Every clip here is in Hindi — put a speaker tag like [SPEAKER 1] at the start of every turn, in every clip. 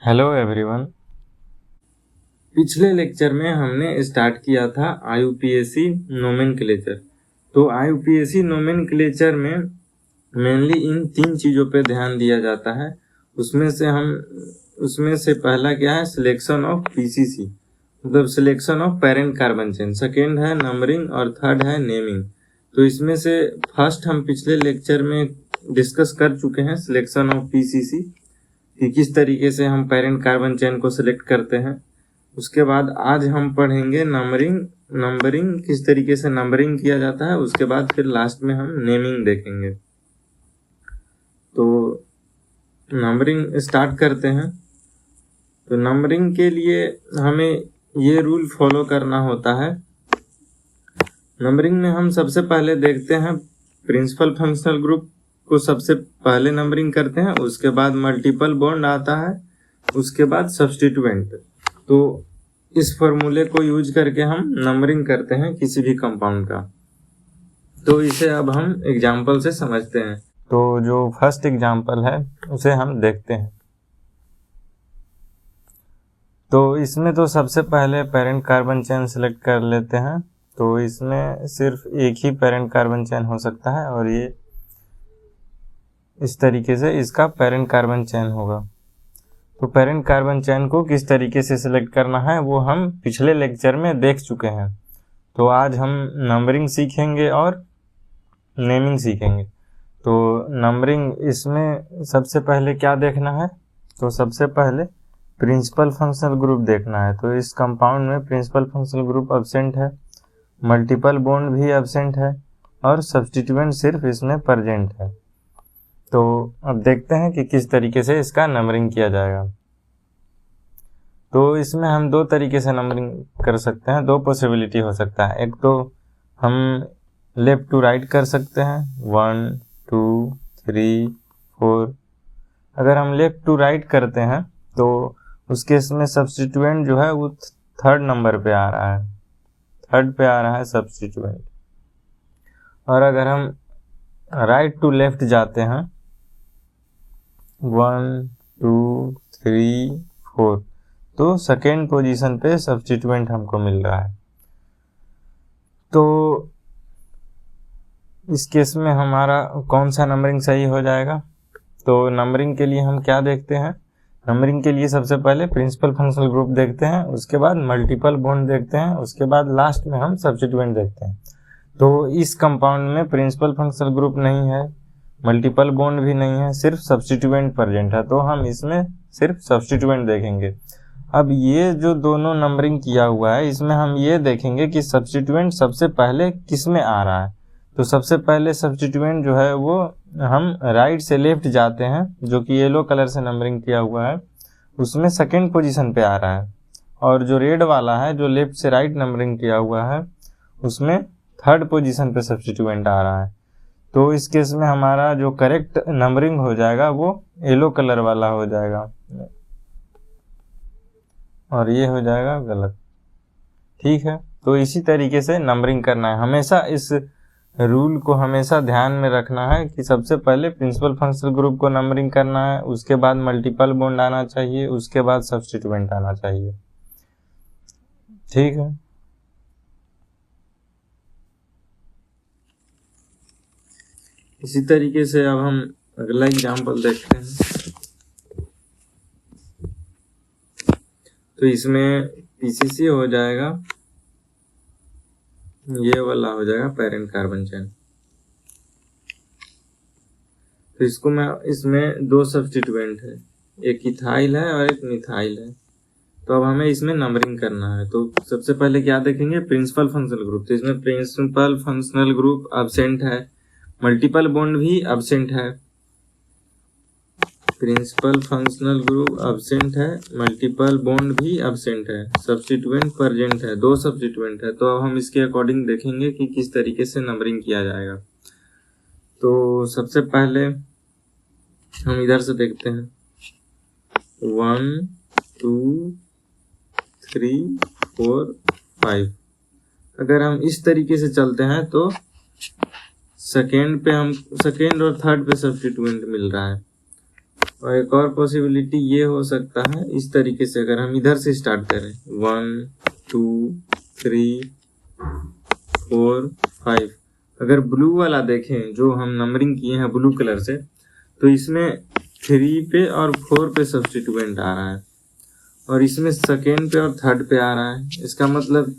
[SPEAKER 1] Hello everyone. पिछले लेक्चर में हमने स्टार्ट किया था IUPAC नोमेनक्लेचर। तो IUPAC नोमेनक्लेचर में मेनली इन 3 चीज़ों पे ध्यान दिया जाता है। उसमें से पहला क्या है, सिलेक्शन ऑफ PCC, मतलब selection of parent carbon chain. Second है नंबरिंग और थर्ड है नेमिंग। तो इसमें से फर्स्ट हम पिछले लेक्चर में डिस्कस कर चुके हैं, सिलेक्शन ऑफ PCC, कि किस तरीके से हम पेरेंट कार्बन चेन को सिलेक्ट करते हैं। उसके बाद आज हम पढ़ेंगे नंबरिंग किस तरीके से नंबरिंग किया जाता है। उसके बाद फिर लास्ट में हम नेमिंग देखेंगे। तो नंबरिंग स्टार्ट करते हैं। तो नंबरिंग के लिए हमें ये रूल फॉलो करना होता है। नंबरिंग में हम सबसे पहले देखते हैं प्रिंसिपल फंक्शनल ग्रुप को सबसे पहले नंबरिंग करते हैं। उसके बाद मल्टीपल बॉन्ड आता है, उसके बाद सब्स्टिट्यूएंट। तो इस फॉर्मूले को यूज करके हम नंबरिंग करते हैं किसी भी कंपाउंड का। तो इसे अब हम एग्जाम्पल से समझते हैं। तो जो फर्स्ट एग्जाम्पल है उसे हम देखते हैं। तो इसमें तो सबसे पहले पेरेंट कार्बन चेन सिलेक्ट कर लेते हैं। तो इसमें सिर्फ एक ही पेरेंट कार्बन चेन हो सकता है और ये इस तरीके से इसका पेरेंट कार्बन चेन होगा। तो पेरेंट कार्बन चेन को किस तरीके से सिलेक्ट करना है वो हम पिछले लेक्चर में देख चुके हैं। तो आज हम नंबरिंग सीखेंगे और नेमिंग सीखेंगे। तो नंबरिंग इसमें सबसे पहले क्या देखना है, तो सबसे पहले प्रिंसिपल फंक्शनल ग्रुप देखना है। तो इस कंपाउंड में प्रिंसिपल फंक्शनल ग्रुप एब्सेंट है, मल्टीपल बॉन्ड भी एब्सेंट है और सब्स्टिट्यूएंट सिर्फ इसमें प्रेजेंट है। तो अब देखते हैं कि किस तरीके से इसका नंबरिंग किया जाएगा। तो इसमें हम 2 तरीके से नंबरिंग कर सकते हैं, 2 पॉसिबिलिटी हो सकता है। एक तो हम लेफ्ट टू राइट कर सकते हैं, 1 2 3 4। अगर हम लेफ्ट टू राइट करते हैं तो उस केस में सब्स्टिट्यूएंट जो है वो थर्ड नंबर पे आ रहा है, थर्ड पे आ रहा है सब्स्टिट्यूएंट। और अगर हम राइट टू लेफ्ट जाते हैं 1 2 3 4, तो सेकेंड पोजीशन पे सब्स्टिट्यूएंट हमको मिल रहा है। तो इस केस में हमारा कौन सा नंबरिंग सही हो जाएगा। तो नंबरिंग के लिए हम क्या देखते हैं, नंबरिंग के लिए सबसे पहले प्रिंसिपल फंक्शनल ग्रुप देखते हैं, उसके बाद मल्टीपल बॉन्ड देखते हैं, उसके बाद लास्ट में हम सब्स्टिट्यूएंट देखते हैं। तो इस कंपाउंड में प्रिंसिपल फंक्शनल ग्रुप नहीं है, मल्टीपल बॉन्ड भी नहीं है, सिर्फ सब्स्टिट्यूएंट प्रेजेंट है। तो हम इसमें सिर्फ सब्स्टिट्यूएंट देखेंगे। अब ये जो दोनों नंबरिंग किया हुआ है इसमें हम ये देखेंगे कि सब्स्टिट्यूएंट सबसे पहले किस में आ रहा है। तो सबसे पहले सब्स्टिट्यूएंट जो है वो हम राइट से लेफ्ट जाते हैं, जो कि येलो कलर से नंबरिंग किया हुआ है, उसमें सेकेंड पोजीशन पे आ रहा है। और जो रेड वाला है जो लेफ्ट से राइट नंबरिंग किया हुआ है उसमें थर्ड पोजीशन पे सब्स्टिट्यूएंट आ रहा है। तो इस केस में हमारा जो करेक्ट नंबरिंग हो जाएगा वो येलो कलर वाला हो जाएगा और ये हो जाएगा गलत। ठीक है, तो इसी तरीके से नंबरिंग करना है। हमेशा इस रूल को हमेशा ध्यान में रखना है कि सबसे पहले प्रिंसिपल फंक्शनल ग्रुप को नंबरिंग करना है, उसके बाद मल्टीपल बॉन्ड आना चाहिए, उसके बाद सब्स्टिट्यूएंट आना चाहिए। ठीक है, इसी तरीके से अब हम अगला एग्जाम्पल देखते हैं। तो इसमें PCC हो जाएगा, ये वाला हो जाएगा पेरेंट कार्बन चेन। तो इसमें 2 सब्स्टिट्यूएंट है, एक इथाइल है और एक मिथाइल है। तो अब हमें इसमें नंबरिंग करना है। तो सबसे पहले क्या देखेंगे, प्रिंसिपल फंक्शनल ग्रुप। तो इसमें प्रिंसिपल फंक्शनल ग्रुप एब्सेंट है, मल्टीपल बॉन्ड भी एब्सेंट है। प्रिंसिपल फंक्शनल ग्रुप एब्सेंट है, मल्टीपल बॉन्ड भी एब्सेंट है, सब्स्टिट्यूएंट प्रेजेंट है, 2 सब्स्टिट्यूएंट है। तो अब हम इसके अकॉर्डिंग देखेंगे कि किस तरीके से नंबरिंग किया जाएगा। तो सबसे पहले हम इधर से देखते हैं 1 2 3 4 5। अगर हम इस तरीके से चलते हैं तो सेकेंड और थर्ड पे सब्स्टिट्यूएंट मिल रहा है। और एक और पॉसिबिलिटी ये हो सकता है इस तरीके से, अगर हम इधर से स्टार्ट करें 1 2 3 4 5, अगर ब्लू वाला देखें जो हम नंबरिंग किए हैं ब्लू कलर से, तो इसमें 3 पे और 4 पे सब्स्टिट्यूएंट आ रहा है, और इसमें सेकेंड पे और थर्ड पे आ रहा है। इसका मतलब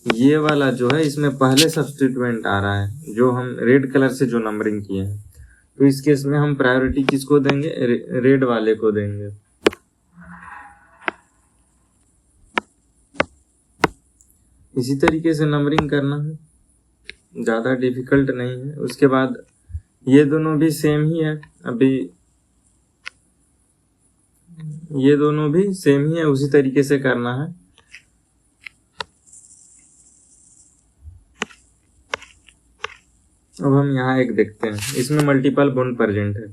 [SPEAKER 1] ये वाला जो है इसमें पहले सब्स्टिट्यूएंट आ रहा है, जो हम रेड कलर से जो नंबरिंग किए हैं। तो इस केस में हम प्रायोरिटी किसको देंगे? रेड वाले को देंगे। इसी तरीके से नंबरिंग करना है, ज़्यादा डिफिकल्ट नहीं है। उसके बाद ये दोनों भी सेम ही है, अभी ये दोनों भी सेम ही है, उसी तरीके से करना है। अब हम यहाँ एक देखते हैं, इसमें मल्टीपल बॉन्ड प्रेजेंट है।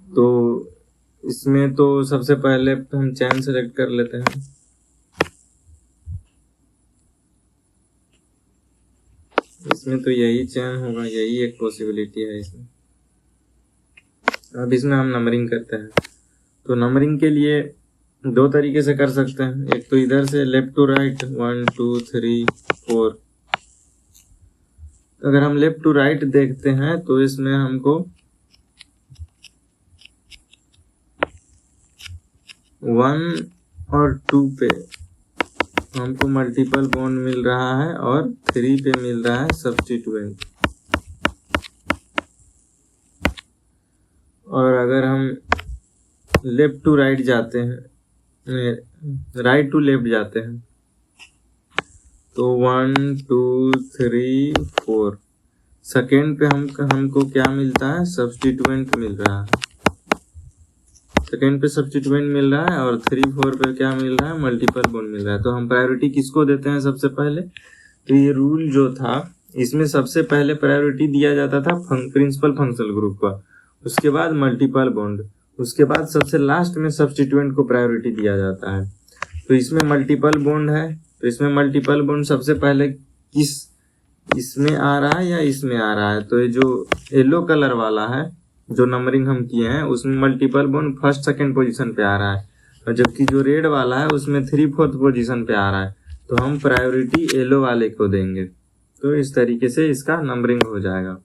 [SPEAKER 1] तो इसमें तो सबसे पहले हम चैन सेलेक्ट कर लेते हैं। इसमें तो यही चैन होगा, यही एक पॉसिबिलिटी है इसमें। अब इसमें हम नंबरिंग करते हैं। तो नंबरिंग के लिए दो तरीके से कर सकते हैं, एक तो इधर से लेफ्ट टू राइट 1 2 3 4। अगर हम लेफ्ट टू राइट देखते हैं तो इसमें हमको 1 और 2 पे हमको मल्टीपल बॉन्ड मिल रहा है और 3 पे मिल रहा है सब्स्टिट्यूएंट। और अगर हम लेफ्ट टू राइट जाते हैं, राइट टू लेफ्ट जाते हैं, तो 1 2 3 4 सेकेंड पे हमको क्या मिलता है? सब्स्टिट्यूएंट मिल रहा है। सेकेंड पे सब्स्टिट्यूएंट मिल रहा है और 3 4 पे क्या मिल रहा है? मल्टीपल बॉन्ड मिल रहा है। तो हम प्रायोरिटी किसको देते हैं सबसे पहले? तो ये रूल जो था इसमें सबसे पहले प्रायोरिटी दिया जाता था प्रिंसिपल फंक्शनल ग्रुप का, उसके बाद मल्टीपल बॉन्ड, उसके बाद सबसे लास्ट में सब्स्टिट्यूएंट को प्रायोरिटी दिया जाता है। तो इसमें मल्टीपल बॉन्ड है, तो इसमें मल्टीपल बॉन्ड सबसे पहले इसमें आ रहा है या इसमें आ रहा है? तो ये जो येलो कलर वाला है जो नंबरिंग हम किए हैं उसमें multiple bond first second position पे आ रहा है, और जबकि जो रेड वाला है उसमें 3 4 पोजीशन पे आ रहा है। तो हम प्रायोरिटी येलो वाले को देंगे। तो इस तरीके से इसका नंबरिंग हो जाएगा।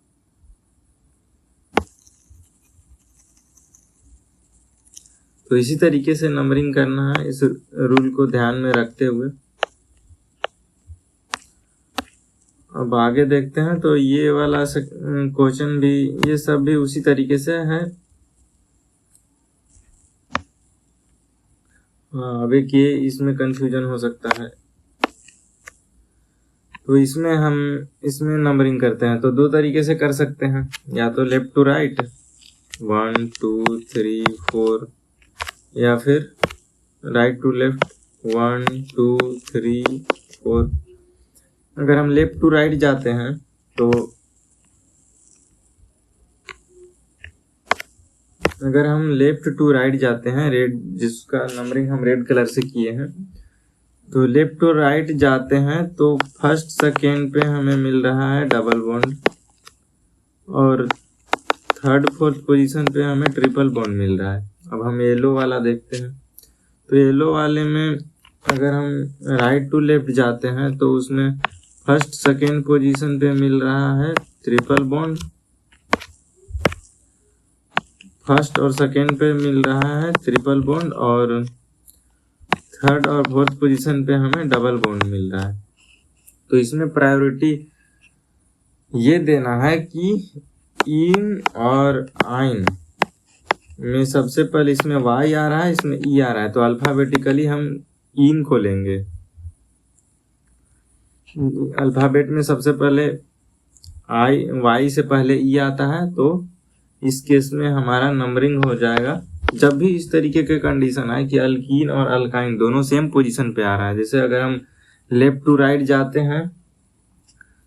[SPEAKER 1] तो इसी तरीके से नंबरिंग करना है, इस रूल को ध्यान में रखते हुए। अब आगे देखते हैं। तो ये वाला क्वेश्चन भी, ये सब भी उसी तरीके से है। हाँ, अब एक ये इसमें कंफ्यूजन हो सकता है। तो इसमें नंबरिंग करते हैं तो दो तरीके से कर सकते हैं, या तो लेफ्ट टू राइट 1 2 3 4, या फिर राइट टू लेफ्ट 1 2 3 4। अगर हम लेफ्ट टू राइट जाते हैं तो अगर हम लेफ्ट टू राइट जाते हैं, रेड जिसका नंबरिंग हम रेड कलर से किए हैं, तो लेफ्ट टू राइट जाते हैं तो फर्स्ट सेकेंड पे हमें मिल रहा है डबल बॉन्ड, और थर्ड फोर्थ पोजीशन पे हमें ट्रिपल बॉन्ड मिल रहा है। अब हम येलो वाला देखते हैं। तो येलो वाले में अगर हम राइट टू लेफ्ट जाते हैं तो उसमें फर्स्ट सेकेंड पोजीशन पे मिल रहा है ट्रिपल बॉन्ड, फर्स्ट और सेकेंड पे मिल रहा है ट्रिपल बॉन्ड, और थर्ड और फोर्थ पोजीशन पे हमें डबल बॉन्ड मिल रहा है। तो इसमें प्रायोरिटी ये देना है कि इन और आइन में सबसे पहले इसमें वाई आ रहा है, इसमें ई आ रहा है, तो अल्फाबेटिकली हम इन को लेंगे। अल्फाबेट में सबसे पहले वाई से पहले ई आता है, तो इस केस में हमारा नंबरिंग हो जाएगा। जब भी इस तरीके के कंडीशन आए कि अल्कीन और अल्काइन दोनों सेम पोजीशन पे आ रहा है, जैसे अगर हम लेफ्ट टू राइट जाते हैं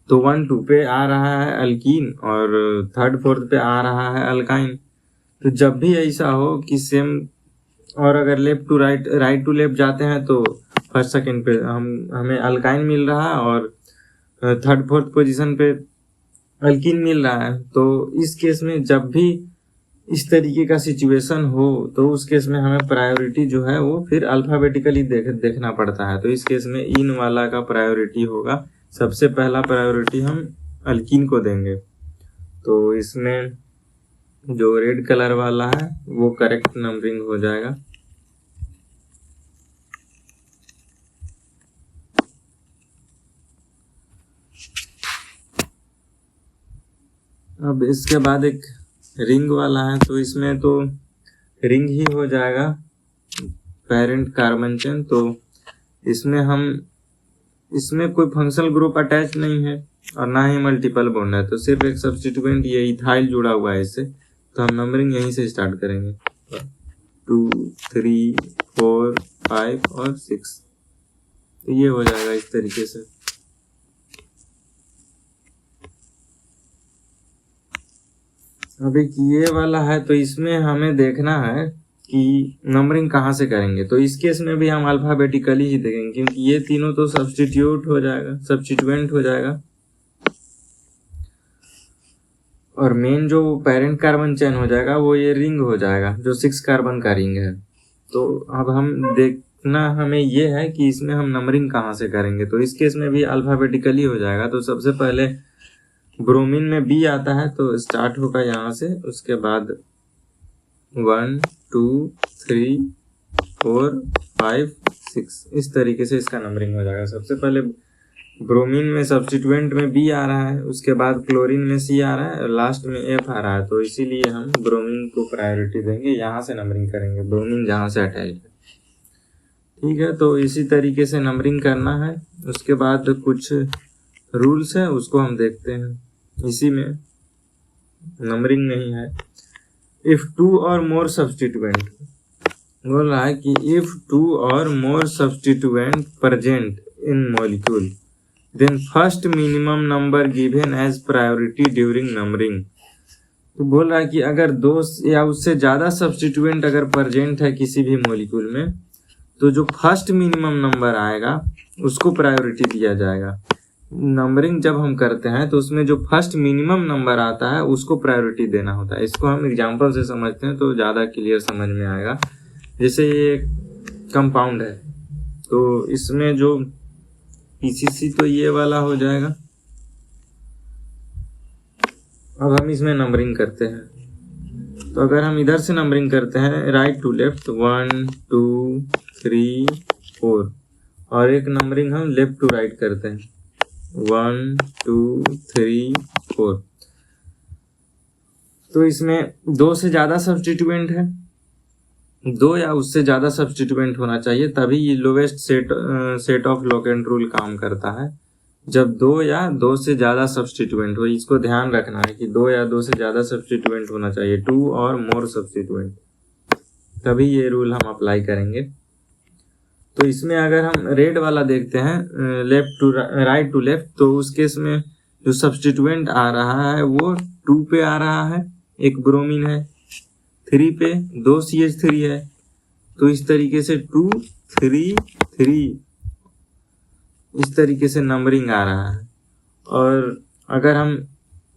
[SPEAKER 1] तो 1 2 पे आ रहा है अल्कीन और थर्ड फोर्थ पे आ रहा है अल्काइन, तो जब भी ऐसा हो कि सेम, और अगर left to right, right to left जाते हैं तो फर्स्ट सेकंड पे हमें अल्काइन मिल रहा है और थर्ड फोर्थ पोजीशन पे अल्कीन मिल रहा है। तो इस केस में जब भी इस तरीके का सिचुएशन हो तो उस केस में हमें प्रायोरिटी जो है वो फिर अल्फ़ाबेटिकली देखना पड़ता है। तो इस केस में इन वाला का प्रायोरिटी होगा, सबसे पहला प्रायोरिटी हम अल्कीन को देंगे। तो इसमें जो रेड कलर वाला है वो करेक्ट नंबरिंग हो जाएगा। अब इसके बाद एक रिंग वाला है, तो इसमें तो रिंग ही हो जाएगा पेरेंट कार्बन चेन। तो इसमें कोई फंक्शनल ग्रुप अटैच नहीं है और ना ही मल्टीपल बॉन्ड है, तो सिर्फ एक सब्स्टिट्यूएंट ये इथाइल जुड़ा हुआ है इससे। तो हम नंबरिंग यहीं से स्टार्ट करेंगे, 2, 3, 4, 5 और 6। तो ये हो जाएगा इस तरीके से। अब एक ये वाला है, तो इसमें हमें देखना है कि नंबरिंग कहाँ से करेंगे। तो इस केस में भी हम अल्फाबेटिकली ही देखेंगे, क्योंकि ये तीनों तो सब्स्टिट्यूएंट हो जाएगा। और मेन जो पेरेंट कार्बन चेन हो जाएगा वो ये रिंग हो जाएगा, जो 6 कार्बन का रिंग है। तो अब हम देखना हमें ये है कि इसमें हम नंबरिंग कहाँ से करेंगे। तो इस केस में भी अल्फाबेटिकली हो जाएगा। तो सबसे पहले ब्रोमीन में बी आता है, तो स्टार्ट होगा यहाँ से, उसके बाद 1, 2, 3, 4, 5, 6 इस तरीके से इसका नंबरिंग हो जाएगा। सबसे पहले ब्रोमीन में सब्स्टिट्यूएंट में बी आ रहा है, उसके बाद क्लोरीन में सी आ रहा है और लास्ट में एफ आ रहा है। तो इसीलिए हम ब्रोमीन को प्रायोरिटी देंगे, यहाँ से नंबरिंग करेंगे, ब्रोमीन जहाँ से अटैच है। ठीक है, तो इसी तरीके से नंबरिंग करना है। उसके बाद कुछ रूल्स है, उसको हम देखते हैं। इसी में नंबरिंग नहीं है। इफ 2 और मोर सब्स्टिट्यूएंट बोल रहा है कि if 2 or more substituent present in molecule then first minimum number given as priority during numbering. तो बोल रहा है कि अगर 2 या उससे ज़्यादा सब्स्टिट्यूएंट अगर प्रेजेंट है किसी भी मॉलिक्यूल में, तो जो फर्स्ट मिनिमम नंबर आएगा उसको प्रायोरिटी दिया जाएगा। नंबरिंग जब हम करते हैं तो उसमें जो फर्स्ट मिनिमम नंबर आता है उसको प्रायोरिटी देना होता है। इसको हम एग्जांपल से समझते हैं तो ज़्यादा क्लियर समझ में आएगा। जैसे ये कंपाउंड है, तो इसमें जो पीसीसी तो ये वाला हो जाएगा। अब हम इसमें नंबरिंग करते हैं। तो अगर हम इधर से नंबरिंग करते हैं राइट टू लेफ्ट, 1, 2, 3, 4, और एक नंबरिंग हम लेफ्ट टू राइट करते हैं, 1, 2, 3, 4। तो इसमें 2 से ज़्यादा सब्स्टिट्यूएंट है, 2 या उससे ज़्यादा सब्स्टिट्यूएंट होना चाहिए, तभी ये lowest set of locant rule काम करता है। जब 2 या 2 से ज़्यादा सब्स्टिट्यूएंट हो, इसको ध्यान रखना है कि 2 या 2 से ज़्यादा सब्स्टिट्यूएंट होना चाहिए, 2 और मोर सब्स्टिट्यूएंट, तभी ये रूल हम अप्लाई करेंगे। तो इसमें अगर हम रेड वाला देखते हैं left to right to left, तो उस केस में जो सब्स्टिट्यूएंट आ रहा है वो 2 पे आ रहा है, एक ब्रोमीन है, 3 पे 2 CH3 है। तो इस तरीके से 2, 3, 3 इस तरीके से नंबरिंग आ रहा है। और अगर हम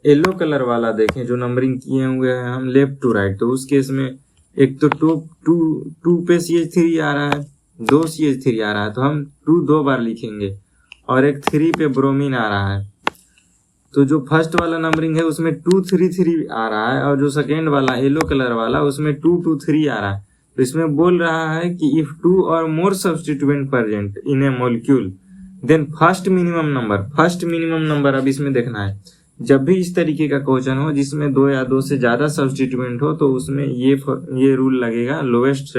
[SPEAKER 1] येलो कलर वाला देखें जो नंबरिंग किए हुए हैं हम लेफ्ट टू राइट, तो उस केस में एक तो 2 पे CH3 आ रहा है, 2 CH3 आ रहा है, तो हम 2 2 बार लिखेंगे, और एक 3 पे ब्रोमीन आ रहा है। तो जो फर्स्ट वाला नंबरिंग है उसमें 2 3 3 आ रहा है, और जो सेकेंड वाला येलो कलर वाला उसमें 2 2 3 आ रहा है। तो इसमें बोल रहा है कि if 2 or more substituent present in a molecule then first minimum number अब इसमें देखना है। जब भी इस तरीके का क्वेश्चन हो जिसमें 2 या 2 से ज़्यादा सब्स्टिट्यूएंट हो, तो उसमें ये रूल लगेगा, lowest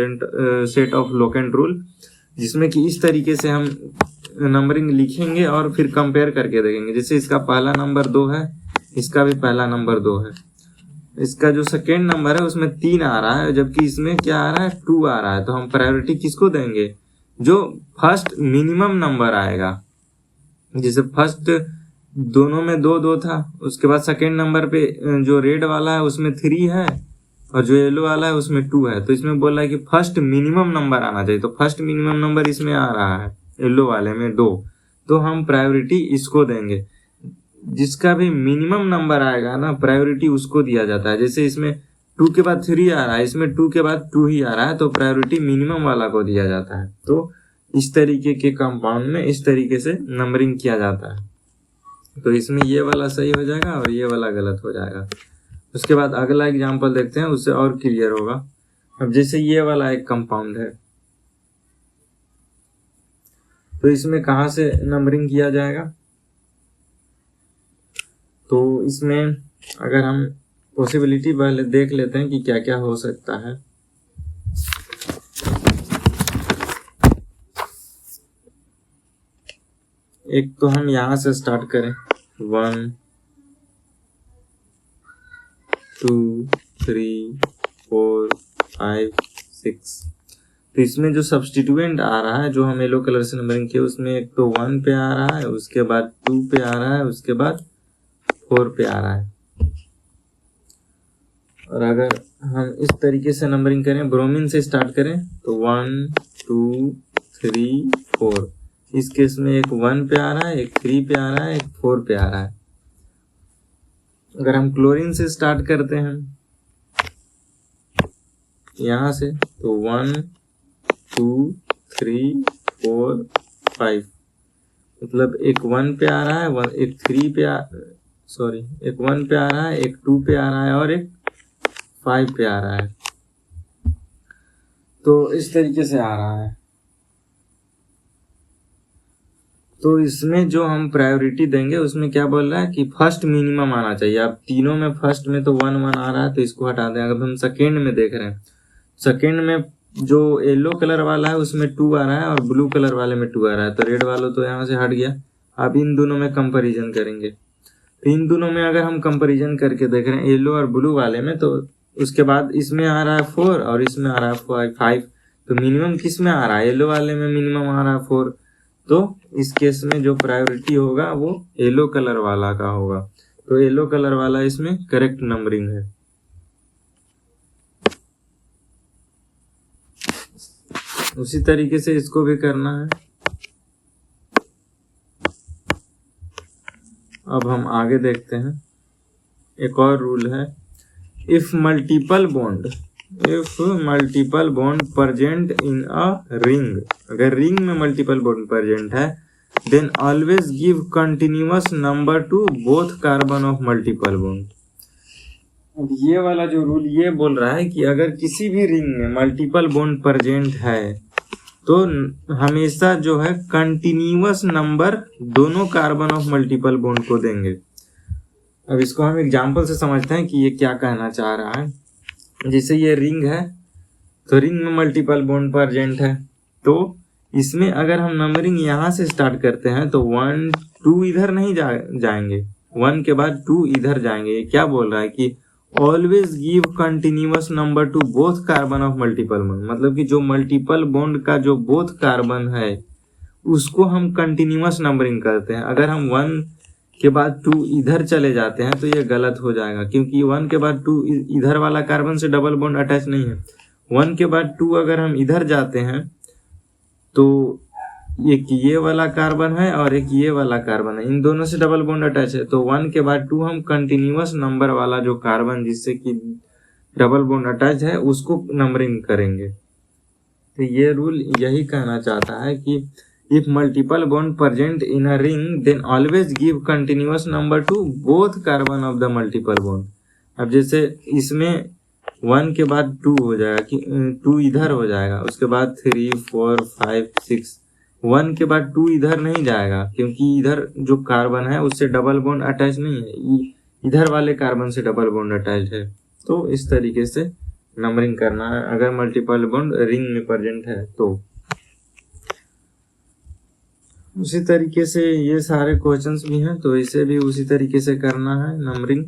[SPEAKER 1] set of locant rule, जिसमें कि इस तरीके से हम नंबरिंग लिखेंगे और फिर कंपेयर करके देखेंगे। जैसे इसका पहला नंबर 2 है, इसका भी पहला नंबर 2 है, इसका जो सेकेंड नंबर है उसमें 3 आ रहा है, जबकि इसमें क्या आ रहा है, 2 आ रहा है। तो हम प्रायोरिटी किसको देंगे, जो फर्स्ट मिनिमम नंबर आएगा। जैसे फर्स्ट दोनों में 2 2 था, उसके बाद सेकेंड नंबर पे जो रेड वाला है उसमें 3 है और जो येलो वाला है उसमें 2 है। तो इसमें बोल रहा है कि फर्स्ट मिनिमम नंबर आना चाहिए, तो फर्स्ट मिनिमम नंबर इसमें आ रहा है येलो वाले में 2, तो हम प्रायोरिटी इसको देंगे। जिसका भी मिनिमम नंबर आएगा ना, प्रायोरिटी उसको दिया जाता है। जैसे इसमें 2 के बाद 3 आ रहा है, इसमें 2 के बाद 2 ही आ रहा है, तो प्रायोरिटी मिनिमम वाला को दिया जाता है। तो इस तरीके के कंपाउंड में इस तरीके से नंबरिंग किया जाता है। तो इसमें ये वाला सही हो जाएगा और ये वाला गलत हो जाएगा। उसके बाद अगला एग्जांपल देखते हैं, उससे और क्लियर होगा। अब जैसे ये वाला एक कंपाउंड है, तो इसमें कहाँ से नंबरिंग किया जाएगा? तो इसमें अगर हम पॉसिबिलिटी पहले देख लेते हैं कि क्या क्या हो सकता है। एक तो हम यहाँ से स्टार्ट करें, 1 2 3 4 5 6। तो इसमें जो सब्स्टिट्यूएंट आ रहा है, जो हम येलो कलर से नंबरिंग किए, उसमें एक तो 1 पे आ रहा है, उसके बाद 2 पे आ रहा है, उसके बाद 4 पे आ रहा है। और अगर हम इस तरीके से नंबरिंग करें, ब्रोमीन से स्टार्ट करें, तो 1 2 3 4। इस केस में एक 1 पे आ रहा है, एक 3 पे आ रहा है, एक 4 पे आ रहा है। अगर हम क्लोरीन से स्टार्ट करते हैं यहाँ से, तो 1 2 3 4 5, मतलब एक 1 पे आ रहा है, एक 3 पे एक 1 पे आ रहा है, एक 2 पे आ रहा है और एक 5 पे आ रहा है। तो इस तरीके से आ रहा है। तो इसमें जो हम प्रायोरिटी देंगे, उसमें क्या बोल रहा है कि फर्स्ट मिनिमम आना चाहिए। अब तीनों में फर्स्ट में तो 1 1 आ रहा है, तो इसको हटा दें। अगर हम सेकेंड में देख रहे हैं, सेकेंड में जो येलो कलर वाला है उसमें 2 आ रहा है और ब्लू कलर वाले में 2 आ रहा है, तो रेड वाला तो यहाँ से हट गया। अब इन दोनों में कंपैरिजन करेंगे, तो इन दोनों में अगर हम कंपैरिजन करके देख रहे हैं येलो और ब्लू वाले में, तो उसके बाद इसमें आ रहा है 4 और इसमें आ रहा है 5। तो मिनिमम किस में आ रहा है? येलो वाले में मिनिमम आ रहा है 4। तो इस केस में जो प्रायोरिटी होगा वो येलो कलर वाला का होगा। तो येलो कलर वाला इसमें करेक्ट नंबरिंग है। उसी तरीके से इसको भी करना है। अब हम आगे देखते हैं, एक और रूल है, if multiple bond present in a ring, अगर रिंग में मल्टीपल बॉन्ड प्रेजेंट है, then always give continuous number to both carbon of multiple bond. अब ये वाला जो रूल ये बोल रहा है कि अगर किसी भी रिंग में मल्टीपल बॉन्ड प्रेजेंट है, तो हमेशा जो है कंटिन्यूअस नंबर दोनों कार्बन ऑफ मल्टीपल बॉन्ड को देंगे। अब इसको हम एग्जांपल से समझते हैं कि ये क्या कहना चाह रहा है। जैसे ये रिंग है, तो रिंग में मल्टीपल बॉन्ड प्रेजेंट है, तो इसमें अगर हम नंबरिंग यहाँ से स्टार्ट करते हैं, तो 1 2 इधर नहीं जाएंगे, 1 के बाद 2 इधर जाएंगे। ये क्या बोल रहा है कि always give continuous number to both carbon of multiple bond, मतलब कि जो मल्टीपल बॉन्ड का जो बोथ कार्बन है उसको हम कंटिन्यूअस नंबरिंग करते हैं। अगर हम 1 के बाद 2 इधर चले जाते हैं तो ये गलत हो जाएगा, क्योंकि 1 के बाद 2 इधर वाला कार्बन से डबल बॉन्ड अटैच नहीं है। 1 के बाद 2 अगर हम इधर जाते हैं तो एक ये वाला कार्बन है और एक ये वाला कार्बन है, इन दोनों से डबल बॉन्ड अटैच है। तो 1 के बाद 2 हम कंटिन्यूअस नंबर वाला जो कार्बन जिससे कि डबल बॉन्ड अटैच है उसको नंबरिंग करेंगे। तो ये रूल यही कहना चाहता है कि if multiple bond present in a ring, then always give continuous number to both carbon of the multiple bond. अब जैसे इसमें 1 के बाद 2 हो जाएगा कि 2 इधर हो जाएगा, उसके बाद 3 4 5 6। 1 के बाद 2 इधर नहीं जाएगा, क्योंकि इधर जो कार्बन है उससे डबल बॉन्ड अटैच नहीं है, इधर वाले कार्बन से डबल बॉन्ड अटैच है। तो इस तरीके से नंबरिंग करना है अगर मल्टीपल बॉन्ड रिंग में प्रेजेंट है तो। उसी तरीके से ये सारे क्वेश्चंस भी हैं, तो इसे भी उसी तरीके से करना है नंबरिंग।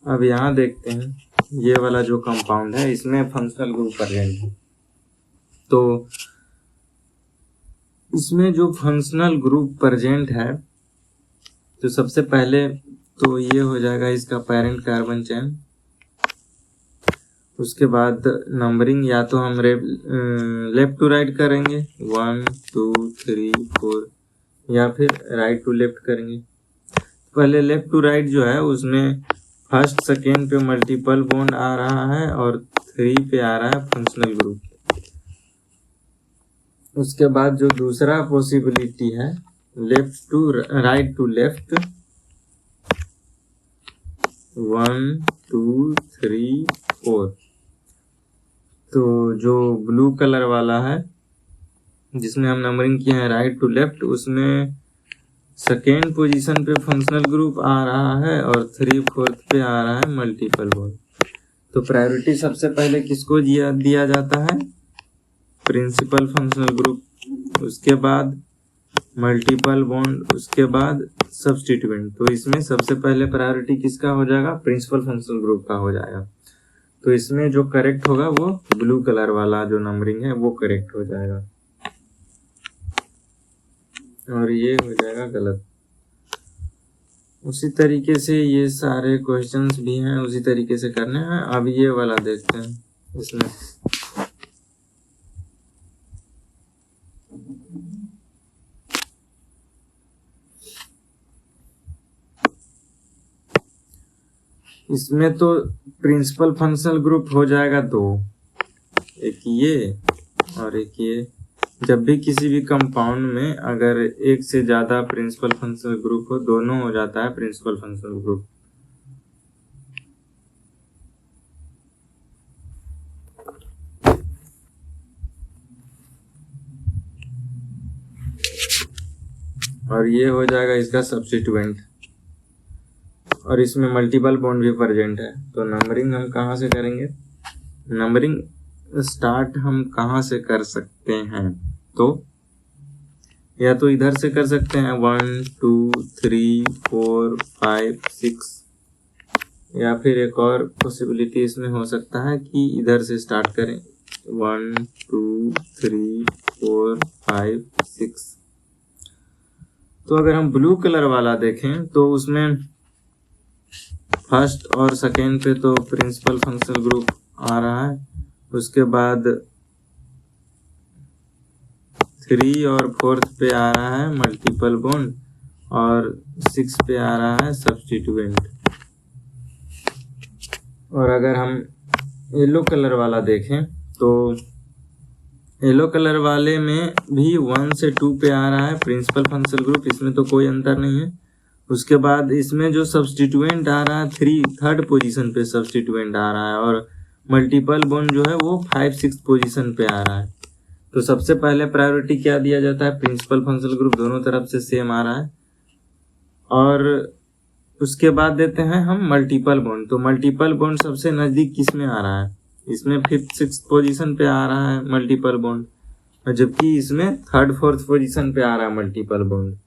[SPEAKER 1] अब यहाँ देखते हैं, ये वाला जो कंपाउंड है इसमें फंक्शनल ग्रुप प्रेजेंट है। तो इसमें जो फंक्शनल ग्रुप प्रेजेंट है, तो सबसे पहले तो ये हो जाएगा इसका पेरेंट कार्बन चेन। उसके बाद नंबरिंग या तो हम लेफ्ट टू राइट करेंगे 1 2 3 4, या फिर राइट टू लेफ्ट करेंगे। पहले लेफ्ट टू राइट जो है उसमें फर्स्ट सेकेंड पे मल्टीपल बॉन्ड आ रहा है और 3 पे आ रहा है फंक्शनल ग्रुप। उसके बाद जो दूसरा पॉसिबिलिटी है left to right to left 1 2 3 4, तो जो ब्लू कलर वाला है जिसमें हम नंबरिंग किए हैं राइट टू लेफ्ट, उसमें सेकेंड पोजीशन पे फंक्शनल ग्रुप आ रहा है और 3 4 पे आ रहा है मल्टीपल बॉन्ड। तो प्रायोरिटी सबसे पहले किसको दिया जाता है? प्रिंसिपल फंक्शनल ग्रुप, उसके बाद मल्टीपल बॉन्ड, उसके बाद सब्स्टिट्यूएंट। तो इसमें सबसे पहले प्रायोरिटी किसका हो जाएगा? प्रिंसिपल फंक्शनल ग्रुप का हो जाएगा। तो इसमें जो करेक्ट होगा वो ब्लू कलर वाला जो नंबरिंग है वो करेक्ट हो जाएगा और ये हो जाएगा गलत। उसी तरीके से ये सारे क्वेश्चंस भी हैं, उसी तरीके से करने हैं। अब ये वाला देखते हैं। इसमें तो प्रिंसिपल फंक्शनल ग्रुप हो जाएगा 2, एक ये और एक ये। जब भी किसी भी कंपाउंड में अगर एक से ज्यादा प्रिंसिपल फंक्शनल ग्रुप हो, दोनों हो जाता है प्रिंसिपल फंक्शनल ग्रुप। और ये हो जाएगा इसका सब्स्टिट्यूएंट और इसमें मल्टीपल बॉन्ड भी प्रेजेंट है। तो नंबरिंग हम कहाँ से करेंगे? नंबरिंग स्टार्ट हम कहाँ से कर सकते हैं? तो या तो इधर से कर सकते हैं 1 2 3 4 5 6, या फिर एक और पॉसिबिलिटी इसमें हो सकता है कि इधर से स्टार्ट करें 1 2 3 4 5 6। तो अगर हम ब्लू कलर वाला देखें तो उसमें फर्स्ट और सेकेंड पे तो प्रिंसिपल फंक्शनल ग्रुप आ रहा है, उसके बाद 3 और 4 पे आ रहा है मल्टीपल बॉन्ड और 6 पे आ रहा है सब्स्टिट्यूएंट। और अगर हम येलो कलर वाला देखें तो येलो कलर वाले में भी 1 से 2 पे आ रहा है प्रिंसिपल फंक्शनल ग्रुप, इसमें तो कोई अंतर नहीं है। उसके बाद इसमें जो सब्स्टिट्यूएंट आ रहा है थर्ड पोजीशन पे सब्स्टिट्यूएंट आ रहा है और मल्टीपल बॉन्ड जो है वो 5 6 पोजीशन पे आ रहा है। तो सबसे पहले प्रायोरिटी क्या दिया जाता है? प्रिंसिपल फंक्शनल ग्रुप दोनों तरफ से सेम आ रहा है और उसके बाद देते हैं हम मल्टीपल बॉन्ड। तो मल्टीपल बॉन्ड सबसे नजदीक किस में आ रहा है? इसमें 5th 6th पोजीशन पे आ रहा है मल्टीपल बॉन्ड, और जबकि इसमें 3rd 4th पोजीशन पे आ रहा है मल्टीपल बॉन्ड।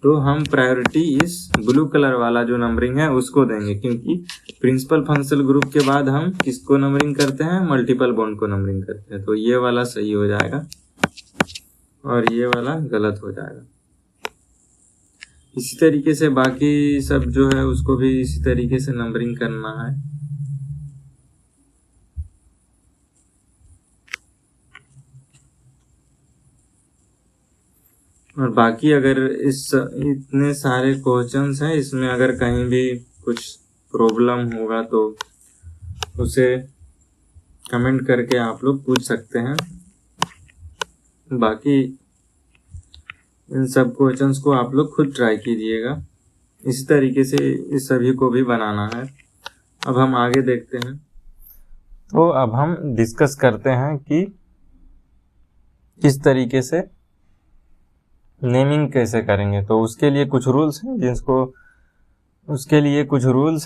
[SPEAKER 1] तो हम प्रायोरिटी इस ब्लू कलर वाला जो नंबरिंग है उसको देंगे, क्योंकि प्रिंसिपल फंक्शनल ग्रुप के बाद हम किसको नंबरिंग करते हैं? मल्टीपल बॉन्ड को नंबरिंग करते हैं। तो ये वाला सही हो जाएगा और ये वाला गलत हो जाएगा। इसी तरीके से बाकी सब जो है उसको भी इसी तरीके से नंबरिंग करना है। और बाकी अगर इतने सारे क्वेश्चंस हैं, इसमें अगर कहीं भी कुछ प्रॉब्लम होगा तो उसे कमेंट करके आप लोग पूछ सकते हैं। बाकी इन सब क्वेश्चंस को आप लोग खुद ट्राई कीजिएगा। इसी तरीके से इस सभी को भी बनाना है। अब हम आगे देखते हैं। तो अब हम डिस्कस करते हैं कि किस तरीके से नेमिंग कैसे करेंगे। तो उसके लिए कुछ रूल्स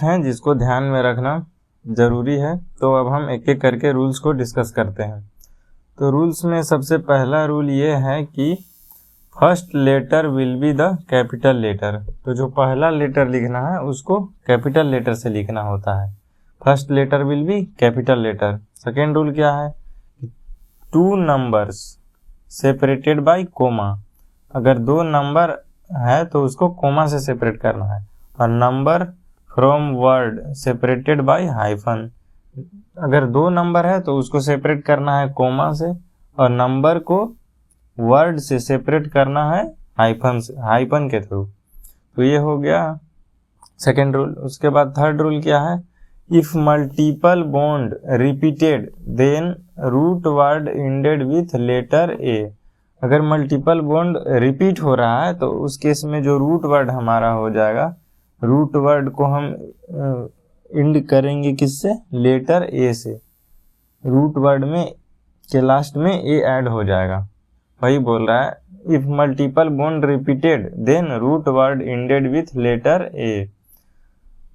[SPEAKER 1] हैं जिसको ध्यान में रखना ज़रूरी है। तो अब हम एक एक करके रूल्स को डिस्कस करते हैं। तो रूल्स में सबसे पहला रूल ये है कि first letter will be the capital letter. तो जो पहला लेटर लिखना है उसको कैपिटल लेटर से लिखना होता है। First letter will be capital letter. Second rule क्या है? 2 नंबर्स सेपरेटेड बाय कोमा। अगर 2 नंबर है तो उसको कोमा से सेपरेट करना है। और number from word separated by hyphen. अगर 2 नंबर है तो उसको सेपरेट करना है कोमा से, और नंबर को वर्ड से सेपरेट करना है हाइफन के थ्रू। तो ये हो गया सेकेंड रूल। उसके बाद थर्ड रूल क्या है, if multiple bond repeated then root word ended with letter A. अगर मल्टीपल बॉन्ड रिपीट हो रहा है तो उस केस में जो रूट वर्ड हमारा हो जाएगा, रूट वर्ड को हम एंड करेंगे किससे, लेटर ए से। रूट वर्ड में के लास्ट में ए ऐड हो जाएगा। वही बोल रहा है, if multiple bond repeated then root word ended with letter A.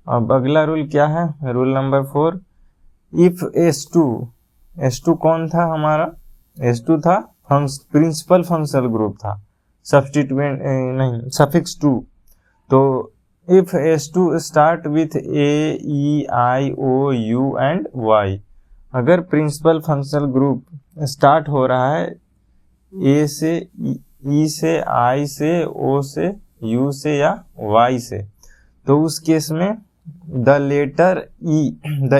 [SPEAKER 1] अब अगला रूल क्या है, रूल नंबर 4, इफ S2 कौन था हमारा, S2 था प्रिंसिपल फंक्शनल ग्रुप था, सब्स्टिट्यूएंट नहीं, सफिक्स 2। तो if S2 start with A, E, I, O, U and Y। अगर प्रिंसिपल फंक्शनल ग्रुप स्टार्ट हो रहा है A से, E से, I से, O से, U से या Y से, तो उस केस में the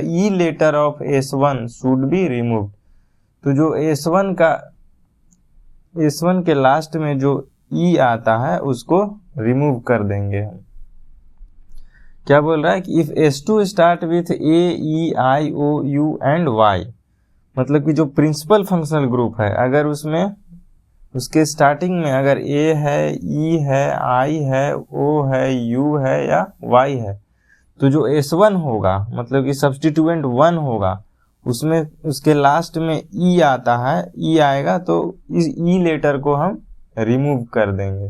[SPEAKER 1] E letter of S1 should be removed. तो जो S1 के लास्ट में जो E आता है उसको रिमूव कर देंगे हम। क्या बोल रहा है कि if S2 start with A, E, I, O, U and Y, मतलब कि जो प्रिंसिपल फंक्शनल ग्रुप है, अगर उसमें उसके स्टार्टिंग में अगर A है, E है, I है, O है, U है या Y है, तो जो S1 होगा, मतलब कि सब्स्टिट्यूएंट 1 होगा, उसमें उसके लास्ट में E आता है, E आएगा तो इस E लेटर को हम रिमूव कर देंगे।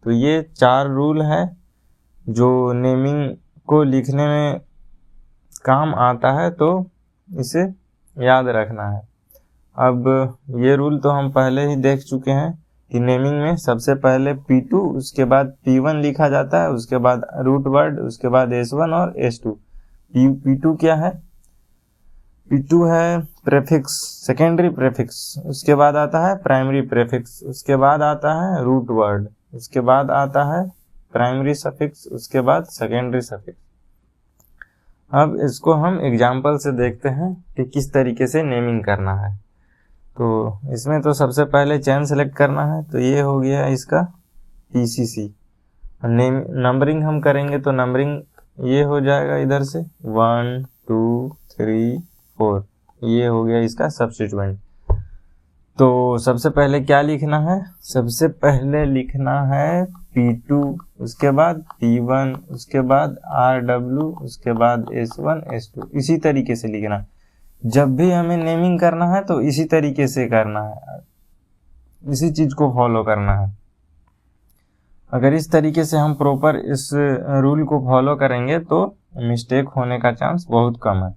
[SPEAKER 1] तो ये 4 रूल है जो नेमिंग को लिखने में काम आता है, तो इसे याद रखना है। अब ये रूल तो हम पहले ही देख चुके हैं कि नेमिंग में सबसे पहले P2, उसके बाद P1 लिखा जाता है, उसके बाद रूट वर्ड, उसके बाद S1 और S2। P2 क्या है, P2 है प्रेफिक्स, सेकेंडरी प्रेफिक्स, उसके बाद आता है प्राइमरी प्रेफिक्स, उसके बाद आता है रूट वर्ड, उसके बाद आता है प्राइमरी सफिक्स, उसके बाद सेकेंडरी सफिक्स। अब इसको हम एग्जाम्पल से देखते हैं कि किस तरीके से नेमिंग करना है। तो इसमें तो सबसे पहले चेन सेलेक्ट करना है, तो ये हो गया इसका PCC। नंबरिंग हम करेंगे तो नंबरिंग ये हो जाएगा इधर से 1 2 3 4, ये हो गया इसका सब्स्टिट्यूएंट। तो सबसे पहले क्या लिखना है, सबसे पहले लिखना है P2, उसके बाद P1, उसके बाद RW, उसके बाद S1 S2। इसी तरीके से लिखना, जब भी हमें नेमिंग करना है तो इसी तरीके से करना है, इसी चीज को फॉलो करना है। अगर इस तरीके से हम प्रॉपर इस रूल को फॉलो करेंगे तो मिस्टेक होने का चांस बहुत कम है।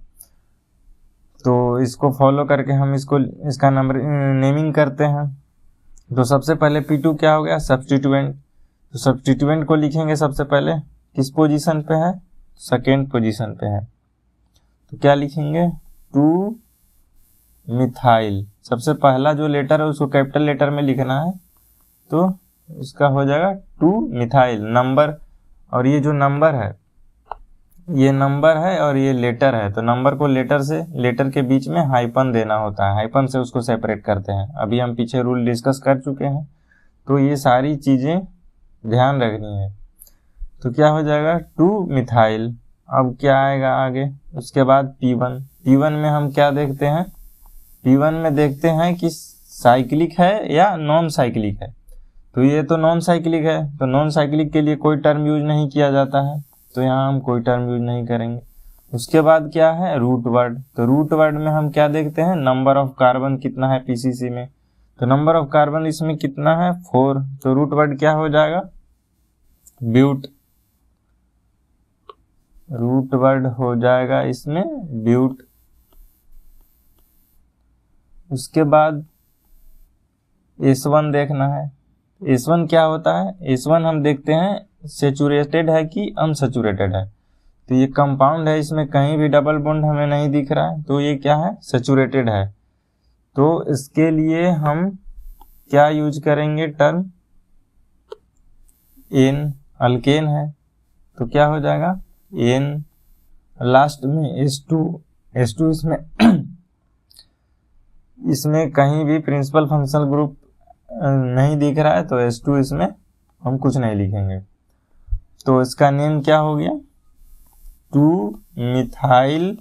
[SPEAKER 1] तो इसको फॉलो करके हम इसका नंबर नेमिंग करते हैं। तो सबसे पहले P2 क्या हो गया, सब्स्टिट्यूएंट। तो सब्स्टिट्यूएंट को लिखेंगे सबसे पहले, किस पोजीशन पे है, सेकेंड पोजीशन पे है, तो क्या लिखेंगे 2 मिथाइल। सबसे पहला जो लेटर है उसको कैपिटल लेटर में लिखना है, तो इसका हो जाएगा 2 मिथाइल नंबर। और ये जो नंबर है, ये नंबर है और ये लेटर है, तो नंबर को लेटर के बीच में हाइपन देना होता है, हाइपन से उसको सेपरेट करते हैं। अभी हम पीछे रूल डिस्कस कर चुके हैं, तो ये सारी चीजें ध्यान रखनी है। तो क्या हो जाएगा 2 मिथाइल। अब क्या आएगा आगे, उसके बाद P1 में हम क्या देखते हैं, P1 में देखते हैं कि साइक्लिक है या नॉन साइक्लिक है। तो ये तो नॉन साइक्लिक है, तो नॉन साइक्लिक के लिए कोई टर्म यूज नहीं किया जाता है, तो यहाँ हम कोई टर्म यूज नहीं करेंगे। उसके बाद क्या है रूट वर्ड। तो रूट वर्ड में हम क्या देखते हैं, नंबर ऑफ कार्बन कितना है PCC में, तो नंबर ऑफ कार्बन इसमें कितना है 4, तो रूट वर्ड क्या हो जाएगा ब्यूट। रूट वर्ड हो जाएगा इसमें ब्यूट। उसके बाद S1 देखना है, S1 क्या होता है, S1 हम देखते हैं सेचुरेटेड है कि अनसेचुरेटेड है। तो ये कंपाउंड है, इसमें कहीं भी डबल बॉन्ड हमें नहीं दिख रहा है, तो ये क्या है सेचुरेटेड है। तो इसके लिए हम क्या यूज करेंगे टर्म, एन, अल्केन है, तो क्या हो जाएगा एन। लास्ट में S2 इसमें कहीं भी प्रिंसिपल फंक्शनल ग्रुप नहीं दिख रहा है, तो S2 इसमें हम कुछ नहीं लिखेंगे। तो इसका नेम क्या हो गया, 2-मिथाइल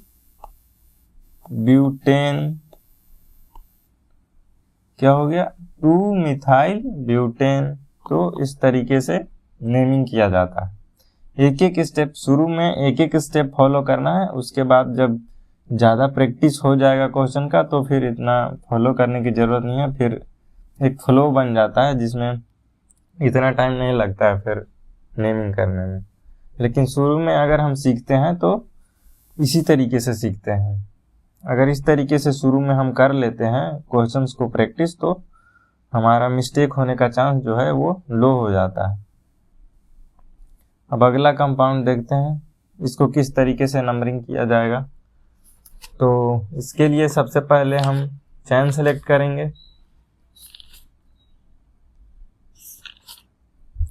[SPEAKER 1] ब्यूटेन। क्या हो गया, 2-मिथाइल ब्यूटेन। तो इस तरीके से नेमिंग किया जाता है। एक एक स्टेप, शुरू में एक एक स्टेप फॉलो करना है, उसके बाद जब ज़्यादा प्रैक्टिस हो जाएगा क्वेश्चन का तो फिर इतना फॉलो करने की ज़रूरत नहीं है, फिर एक फ्लो बन जाता है जिसमें इतना टाइम नहीं लगता है फिर नेमिंग करने में। लेकिन शुरू में अगर हम सीखते हैं तो इसी तरीके से सीखते हैं। अगर इस तरीके से शुरू में हम कर लेते हैं क्वेश्चंस को प्रैक्टिस, तो हमारा मिस्टेक होने का चांस जो है वो लो हो जाता है। अब अगला कंपाउंड देखते हैं, इसको किस तरीके से नंबरिंग किया जाएगा। तो इसके लिए सबसे पहले हम चेन सेलेक्ट करेंगे।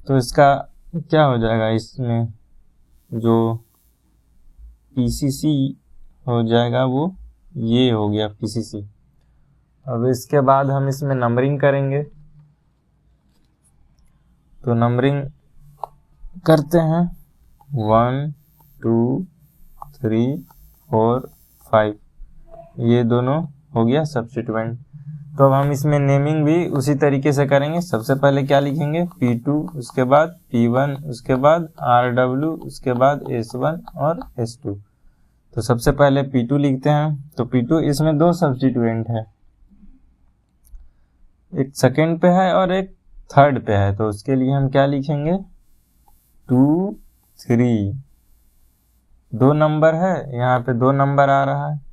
[SPEAKER 1] तो इसका क्या हो जाएगा, इसमें जो PCC हो जाएगा वो ये हो गया PCC। अब इसके बाद हम इसमें नंबरिंग करेंगे। तो नंबरिंग करते हैं 1 2 3 4 5, ये दोनों हो गया सब्स्टिट्यूएंट। तो अब हम इसमें नेमिंग भी उसी तरीके से करेंगे। सबसे पहले क्या लिखेंगे, P2, उसके बाद P1, उसके बाद RW, उसके बाद S1 और S2। तो सबसे पहले P2 लिखते हैं। तो P2 इसमें दो सब्स्टिट्यूएंट है, एक सेकेंड पे है और एक थर्ड पे है। तो उसके लिए हम क्या लिखेंगे, 2 3, दो नंबर है, यहाँ पे दो नंबर आ रहा है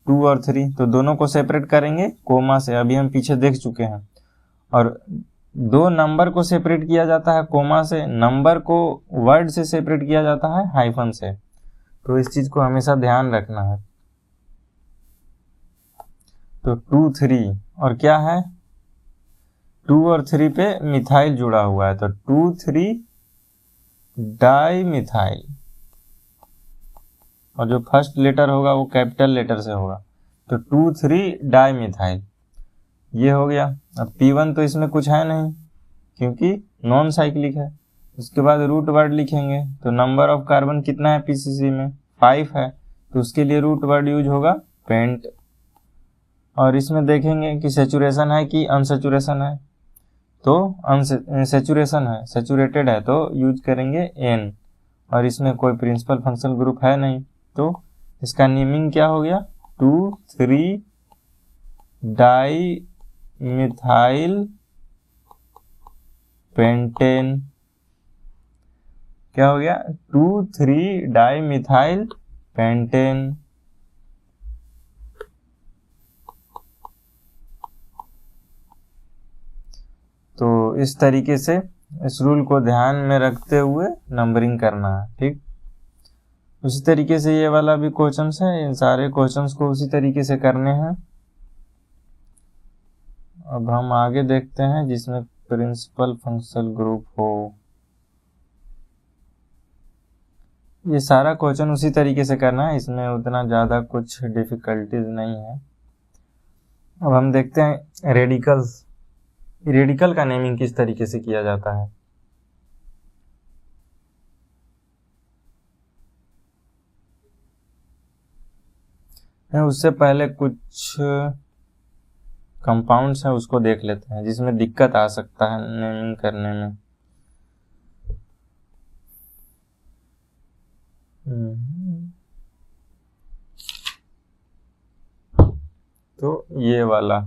[SPEAKER 1] 2 और 3, तो दोनों को सेपरेट करेंगे कोमा से, अभी हम पीछे देख चुके हैं। और दो नंबर को सेपरेट किया जाता है कोमा से, नंबर को वर्ड से सेपरेट किया जाता है हाइफन से। तो इस चीज को हमेशा ध्यान रखना है। तो 2 3 और क्या है, 2 और 3 पे मिथाइल जुड़ा हुआ है, तो 2 3 डाई मिथाइल, और जो फर्स्ट लेटर होगा वो कैपिटल लेटर से होगा। तो 2 3 डाई मिथाइल, ये हो गया। अब P1 तो इसमें कुछ है नहीं क्योंकि नॉन साइक्लिक है। उसके बाद रूट वर्ड लिखेंगे। तो नंबर ऑफ कार्बन कितना है PCC में, 5 है, तो उसके लिए रूट वर्ड यूज होगा पेंट। और इसमें देखेंगे कि सेचुरेशन है कि अनसेचुरेशन है, तो सेचुरेशन है, सेचुरेटेड है, तो यूज करेंगे N। और इसमें कोई प्रिंसिपल फंक्शनल ग्रुप है नहीं, तो इसका नेमिंग क्या हो गया, 2 3 डाई मिथाइल पेंटेन। क्या हो गया, 2 3 डाई मिथाइल पेंटेन। तो इस तरीके से इस रूल को ध्यान में रखते हुए नंबरिंग करना है, ठीक। उसी तरीके से ये वाला भी क्वेश्चंस है, इन सारे क्वेश्चंस को उसी तरीके से करने हैं। अब हम आगे देखते हैं जिसमें प्रिंसिपल फंक्शनल ग्रुप हो। ये सारा क्वेश्चन उसी तरीके से करना है, इसमें उतना ज़्यादा कुछ डिफिकल्टीज नहीं है। अब हम देखते हैं रेडिकल्स। रेडिकल का नेमिंग किस तरीके से किया जाता है। उससे पहले कुछ कंपाउंड्स हैं उसको देख लेते हैं जिसमें दिक्कत आ सकता है नेमिंग करने में। तो ये वाला,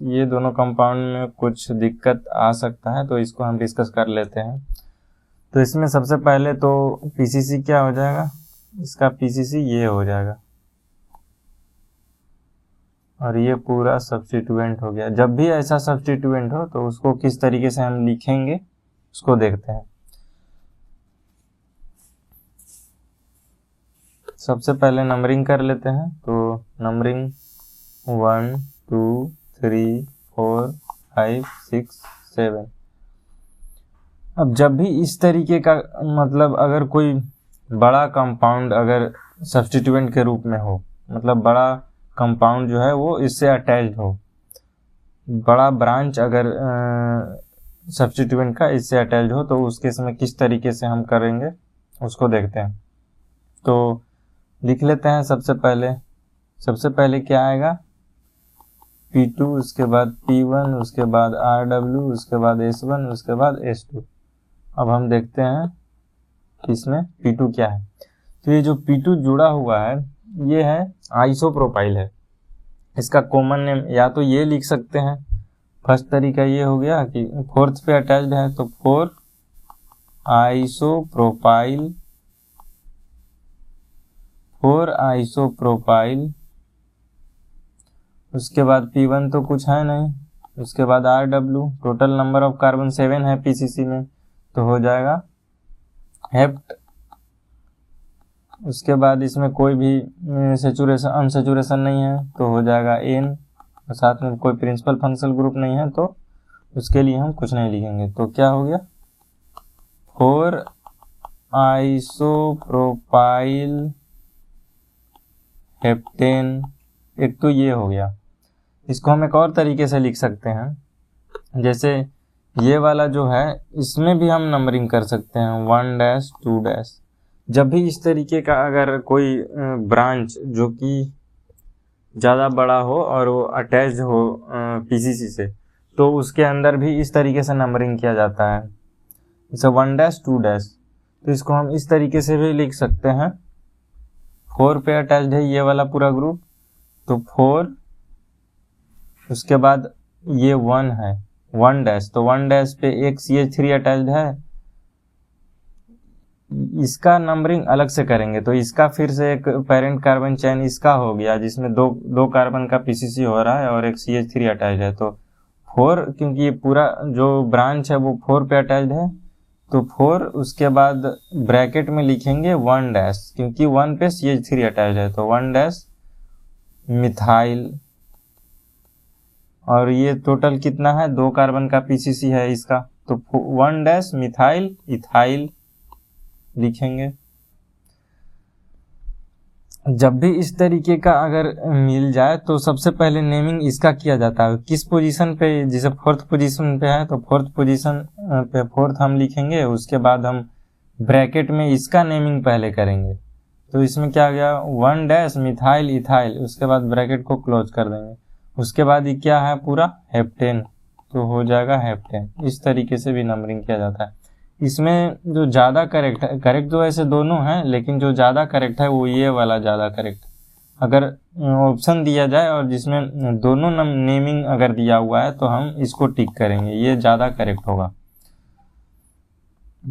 [SPEAKER 1] ये दोनों कंपाउंड में कुछ दिक्कत आ सकता है, तो इसको हम डिस्कस कर लेते हैं। तो इसमें सबसे पहले तो PCC क्या हो जाएगा, इसका PCC ये हो जाएगा, और ये पूरा सब्स्टिट्यूएंट हो गया। जब भी ऐसा सब्स्टिट्यूएंट हो तो उसको किस तरीके से हम लिखेंगे उसको देखते हैं। सबसे पहले नंबरिंग कर लेते हैं। तो नंबरिंग 1 2 3 4 5 6 7। अब जब भी इस तरीके का मतलब अगर कोई बड़ा कंपाउंड अगर सब्स्टिट्यूएंट के रूप में हो, मतलब बड़ा कंपाउंड जो है वो इससे अटैच्ड हो, बड़ा ब्रांच अगर सब्स्टिट्यूएंट का इससे अटैच्ड हो, तो उस केस में किस तरीके से हम करेंगे उसको देखते हैं। तो लिख लेते हैं। सबसे पहले क्या आएगा, P2, उसके बाद P1, उसके बाद RW, उसके बाद S1, उसके बाद S2। अब हम देखते हैं कि इसमें P2 क्या है। तो ये जो P2 जुड़ा हुआ है ये है आइसोप्रोपाइल है। इसका कॉमन नेम या तो ये लिख सकते हैं, फर्स्ट तरीका ये हो गया कि फोर्थ पे अटैच्ड है तो 4 आइसोप्रोपाइल। उसके बाद P1 तो कुछ है नहीं, उसके बाद RW, total number of carbon 7 है PCC में, तो हो जाएगा हेप्ट। उसके बाद इसमें कोई भी अनसेचुरेशन नहीं है तो हो जाएगा N, और साथ में कोई प्रिंसिपल फंक्शनल ग्रुप नहीं है तो उसके लिए हम कुछ नहीं लिखेंगे। तो क्या हो गया, 4 आइसोप्रोपाइल हेप्टेन। एक तो ये हो गया। इसको हम एक और तरीके से लिख सकते हैं, जैसे ये वाला जो है इसमें भी हम नंबरिंग कर सकते हैं 1 2। जब भी इस तरीके का अगर कोई ब्रांच जो कि ज़्यादा बड़ा हो और वो अटैच्ड हो PCC से, तो उसके अंदर भी इस तरीके से नंबरिंग किया जाता है, जैसे 1 2। तो इसको हम इस तरीके से भी लिख सकते हैं। 4 पे अटैच्ड है ये वाला पूरा ग्रुप, तो 4, उसके बाद ये 1 है 1 तो 1 पे एक CH3 अटैच्ड है। इसका नंबरिंग अलग से करेंगे तो इसका फिर से एक पेरेंट कार्बन चेन इसका हो गया, जिसमें दो कार्बन का PCC हो रहा है और एक CH3 अटैच्ड है। तो 4, क्योंकि ये पूरा जो ब्रांच है वो 4 पे अटैच्ड है, तो 4, उसके बाद ब्रैकेट में लिखेंगे 1 क्योंकि 1 पे CH3 अटैच्ड है, तो 1 मिथाइल। और ये टोटल कितना है, 2 कार्बन का PCC है इसका, तो 1 मिथाइल इथाइल लिखेंगे। जब भी इस तरीके का अगर मिल जाए तो सबसे पहले नेमिंग इसका किया जाता है किस पोजीशन पे, जैसे 4th पोजीशन पे है तो 4th पोजीशन पे 4th हम लिखेंगे। उसके बाद हम ब्रैकेट में इसका नेमिंग पहले करेंगे। तो इसमें क्या गया, 1 मिथाइल इथाइल, उसके बाद ब्रैकेट को क्लोज कर देंगे। उसके बाद ये क्या है पूरा हेप्टेन, तो हो जाएगा हेप्टेन। इस तरीके से भी नंबरिंग किया जाता है। इसमें जो ज़्यादा करेक्ट तो ऐसे दोनों हैं, लेकिन जो ज़्यादा करेक्ट है वो ये वाला ज़्यादा करेक्ट। अगर ऑप्शन दिया जाए और जिसमें दोनों नेमिंग अगर दिया हुआ है तो हम इसको टिक करेंगे, ये ज़्यादा करेक्ट होगा।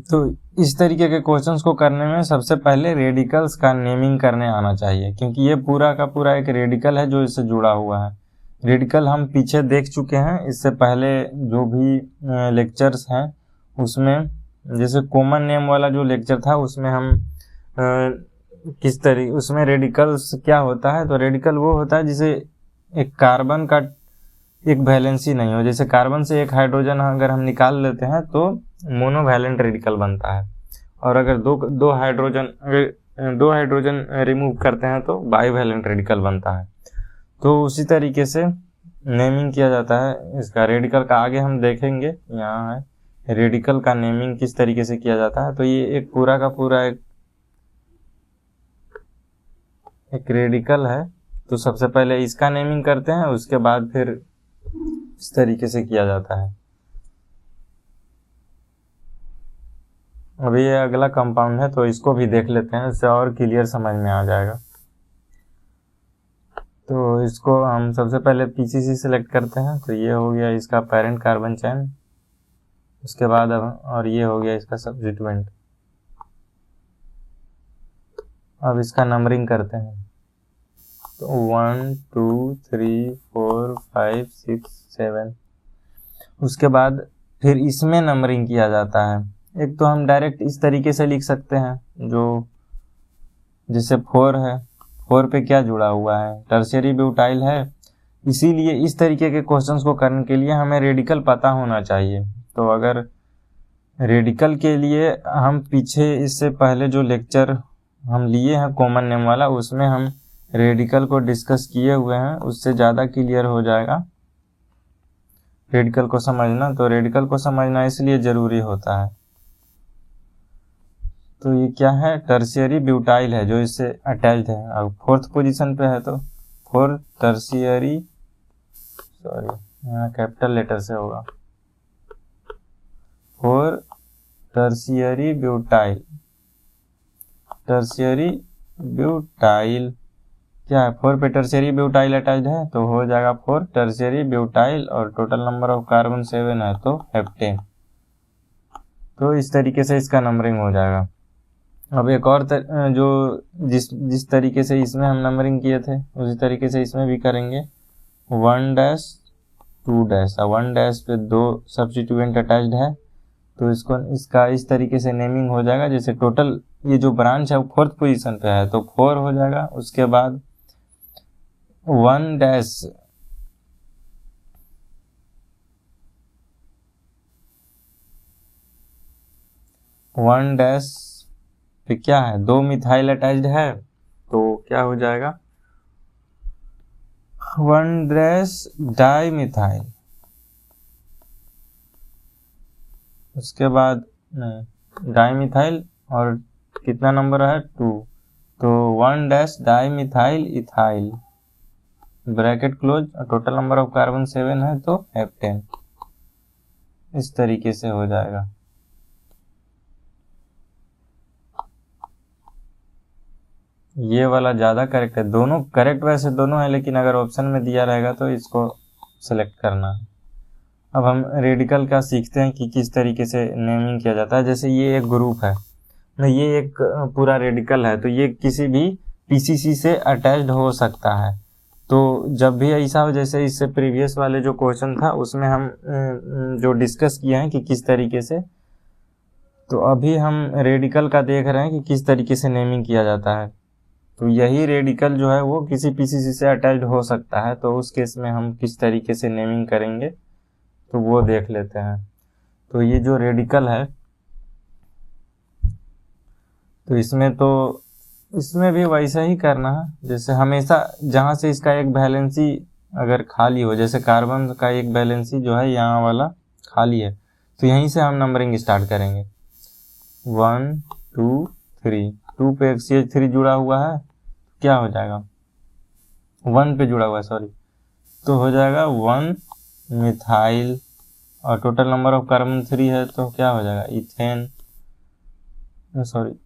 [SPEAKER 1] तो इस तरीके के क्वेश्चंस को करने में सबसे पहले रेडिकल्स का नेमिंग करने आना चाहिए, क्योंकि ये पूरा का पूरा एक रेडिकल है जो इससे जुड़ा हुआ है। रेडिकल हम पीछे देख चुके हैं, इससे पहले जो भी लेक्चर्स हैं उसमें, जैसे कॉमन नेम वाला जो लेक्चर था उसमें हम उसमें रेडिकल्स क्या होता है, तो रेडिकल वो होता है जिसे एक कार्बन का एक वैलेंसी नहीं हो। जैसे कार्बन से एक हाइड्रोजन अगर हम निकाल लेते हैं तो मोनोवैलेंट रेडिकल बनता है, और अगर दो हाइड्रोजन रिमूव करते हैं तो बाइवैलेंट रेडिकल बनता है। तो उसी तरीके से नेमिंग किया जाता है इसका। रेडिकल का आगे हम देखेंगे, यहाँ है रेडिकल का नेमिंग किस तरीके से किया जाता है। तो ये एक पूरा का पूरा एक रेडिकल है। तो सबसे पहले इसका नेमिंग करते हैं, उसके बाद फिर इस तरीके से किया जाता है। अभी ये अगला कंपाउंड है तो इसको भी देख लेते हैं, इससे और क्लियर समझ में आ जाएगा। तो इसको हम सबसे पहले PCC सेलेक्ट करते हैं, तो ये हो गया इसका पेरेंट कार्बन चेन। उसके बाद और ये हो गया इसका सब्स्टिट्यूएंट। अब इसका नंबरिंग करते हैं, तो 1 2 3 4 5 6 7। उसके बाद फिर इसमें नंबरिंग किया जाता है। एक तो हम डायरेक्ट इस तरीके से लिख सकते हैं, जो जैसे 4 है, 4 पे क्या जुड़ा हुआ है, टर्शियरी ब्यूटाइल है। इसीलिए इस तरीके के क्वेश्चंस को करने के लिए हमें रेडिकल पता होना चाहिए। तो अगर रेडिकल के लिए हम पीछे इससे पहले जो लेक्चर हम लिए हैं कॉमन नेम वाला, उसमें हम रेडिकल को डिस्कस किए हुए हैं, उससे ज़्यादा क्लियर हो जाएगा। रेडिकल को समझना, तो रेडिकल को समझना इसलिए ज़रूरी होता है। तो ये क्या है, टर्शियरी ब्यूटाइल है जो इससे अटैच्ड है। अब फोर्थ पोजीशन पे है तो फोर टर्शियरी, सॉरी यहाँ कैपिटल लेटर से होगा, four tertiary butyl. Tertiary butyl क्या है, फोर पे टर्शियरी ब्यूटाइल अटैच्ड है तो हो जाएगा फोर टर्शियरी ब्यूटाइल, और टोटल नंबर ऑफ कार्बन 7 है तो हेप्टेन। तो इस तरीके से इसका नंबरिंग हो जाएगा। अब एक और जो जिस तरीके से इसमें हम नंबरिंग किए थे उसी तरीके से इसमें भी करेंगे। 1 डैश 2 डैश, 1 डैश पे 2 सब्स्टिट्यूएंट अटैच्ड है तो इसका इस तरीके से नेमिंग हो जाएगा। जैसे टोटल ये जो ब्रांच है वो फोर्थ पोजीशन पे है तो 4 हो जाएगा। उसके बाद 1 डैश पे क्या है, 2 मिथाइल अटैच्ड है तो क्या हो जाएगा 1 डैश डाई मिथाइल। उसके बाद डाई मिथाइल और कितना नंबर है 2, तो 1 dash di methyl ethyl bracket close, total number of carbon 7 है तो हेप्टेन। इस तरीके से हो जाएगा। ये वाला ज़्यादा करेक्ट है, दोनों करेक्ट वैसे दोनों है लेकिन अगर ऑप्शन में दिया रहेगा तो इसको सेलेक्ट करना है। अब हम रेडिकल का सीखते हैं कि किस तरीके से नेमिंग किया जाता है। जैसे ये एक ग्रुप है, ये एक पूरा रेडिकल है तो ये किसी भी पीसीसी से अटैच्ड हो सकता है। तो जब भी ऐसा हो, जैसे इससे प्रीवियस वाले जो क्वेश्चन था उसमें हम जो डिस्कस किए हैं कि किस तरीके से, तो अभी हम रेडिकल का देख रहे हैं कि किस तरीके से नेमिंग किया जाता है। तो यही रेडिकल जो है वो किसी पीसीसी से अटैच्ड हो सकता है, तो उस केस में हम किस तरीके से नेमिंग करेंगे तो वो देख लेते हैं। तो ये जो रेडिकल है तो इसमें भी वैसा ही करना है। जैसे हमेशा जहाँ से इसका एक वैलेंसी अगर खाली हो, जैसे कार्बन का एक वैलेंसी जो है यहाँ वाला खाली है तो यहीं से हम नंबरिंग स्टार्ट करेंगे। 1 2 3, 2 पे एक CH3 जुड़ा हुआ है, क्या हो जाएगा 1 पे जुड़ा हुआ है सॉरी, तो हो जाएगा 1 मिथाइल, और टोटल नंबर ऑफ कार्बन 3 है तो क्या हो जाएगा इथेन, सॉरी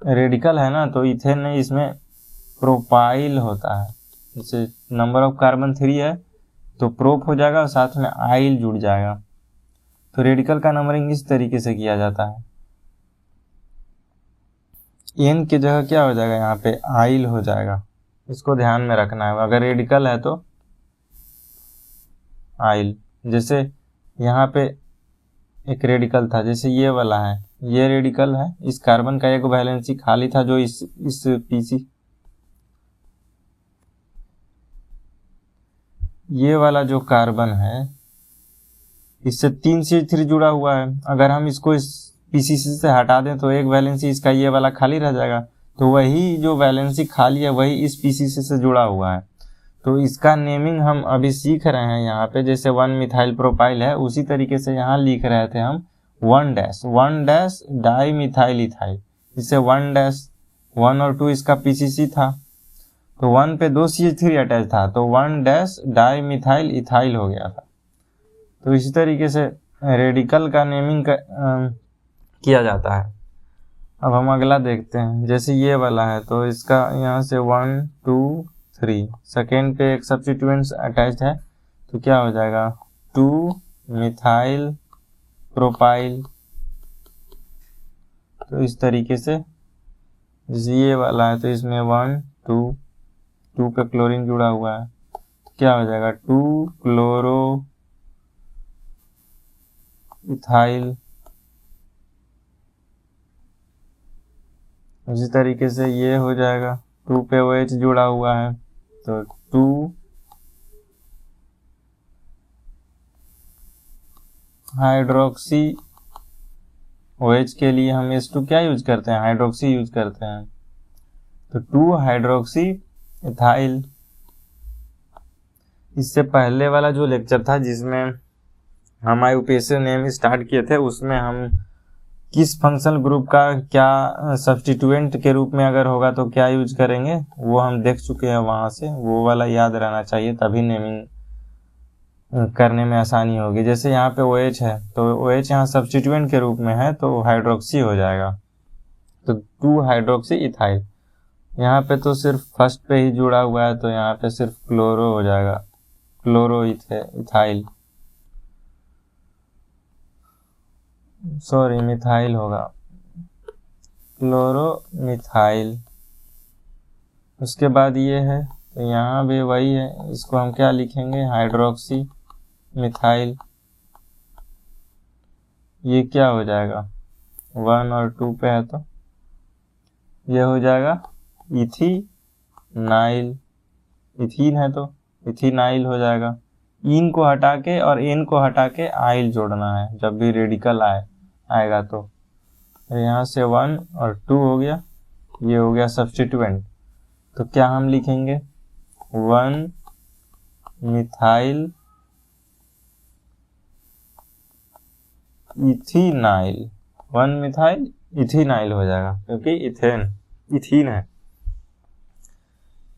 [SPEAKER 1] रेडिकल है ना तो इथेन नहीं, इसमें प्रोपाइल होता है। जैसे नंबर ऑफ कार्बन 3 है तो प्रोप हो जाएगा और साथ में आइल जुड़ जाएगा। तो रेडिकल का नंबरिंग इस तरीके से किया जाता है। एन की जगह क्या हो जाएगा, यहाँ पे आइल हो जाएगा, इसको ध्यान में रखना है। अगर रेडिकल है तो आइल, जैसे यहाँ पे एक रेडिकल था, जैसे ये वाला है, ये रेडिकल है, इस कार्बन का एक वैलेंसी खाली था जो इस पीसी, ये वाला जो कार्बन है इससे 3 CH3 जुड़ा हुआ है। अगर हम इसको इस पीसीसी से हटा दें तो एक वैलेंसी इसका ये वाला खाली रह जाएगा, तो वही जो वैलेंसी खाली है वही इस पीसीसी से जुड़ा हुआ है। तो इसका नेमिंग हम अभी सीख रहे हैं यहाँ पे। जैसे 1 मिथाइल प्रोपाइल है उसी तरीके से यहाँ लिख रहे थे हम 1 डैश डाई मिथाइल इथाइल। इससे 1 डैश 1 और 2 इसका पीसीसी था तो 1 पे 2 CH3 अटैच था तो 1 डैश डाई मिथाइल इथाइल हो गया था। तो इसी तरीके से रेडिकल का नेमिंग किया जाता है। अब हम अगला देखते हैं। जैसे ये वाला है तो इसका यहाँ से 1 2 3 सेकेंड पे एक सब्स्टिट्यूएंट्स अटैच्ड है तो क्या हो जाएगा 2 मिथाइल प्रोपाइल। तो इस तरीके से जैसे ये वाला है तो इसमें 1 2 पे क्लोरीन जुड़ा हुआ है तो क्या हो जाएगा 2 क्लोरो इथाइल। उसी तरीके से ये हो जाएगा 2 पे OH जुड़ा हुआ है तो 2 हाइड्रोक्सी OH के लिए हम H2 क्या यूज करते हैं, हाइड्रोक्सी यूज करते हैं तो 2 हाइड्रोक्सी इथाइल। इससे पहले वाला जो लेक्चर था जिसमें हम आईयूपीएसी नेम स्टार्ट किए थे, उसमें हम किस फंक्शनल ग्रुप का क्या सब्स्टिट्यूएंट के रूप में अगर होगा तो क्या यूज करेंगे, वो हम देख चुके हैं वहाँ से। वो वाला याद रहना चाहिए, तभी नेमिंग करने में आसानी होगी। जैसे यहाँ पे OH है तो OH यहाँ सब्स्टिट्यूएंट के रूप में है तो हाइड्रोक्सी हो जाएगा, तो 2 हाइड्रोक्सी इथाइल। यहाँ पे तो सिर्फ फर्स्ट पे ही जुड़ा हुआ है तो यहाँ पे सिर्फ क्लोरो हो जाएगा, क्लोरो इथाइल, सॉरी मिथाइल होगा, क्लोरो मिथाइल। उसके बाद ये है तो यहाँ भी वही है, इसको हम क्या लिखेंगे, हाइड्रोक्सी मिथाइल। ये क्या हो जाएगा, 1 और 2 पे है तो ये हो जाएगा इथीनाइल, इथीन है तो इथीनाइल हो जाएगा। इन को हटा के और एन को हटा के आइल जोड़ना है जब भी रेडिकल आएगा तो यहाँ से 1 और 2 हो गया, ये हो गया सब्स्टिट्यूएंट। तो क्या हम लिखेंगे, 1 मिथाइल इथीनाइल, 1 मिथाइल इथीनाइल हो जाएगा क्योंकि इथीन है।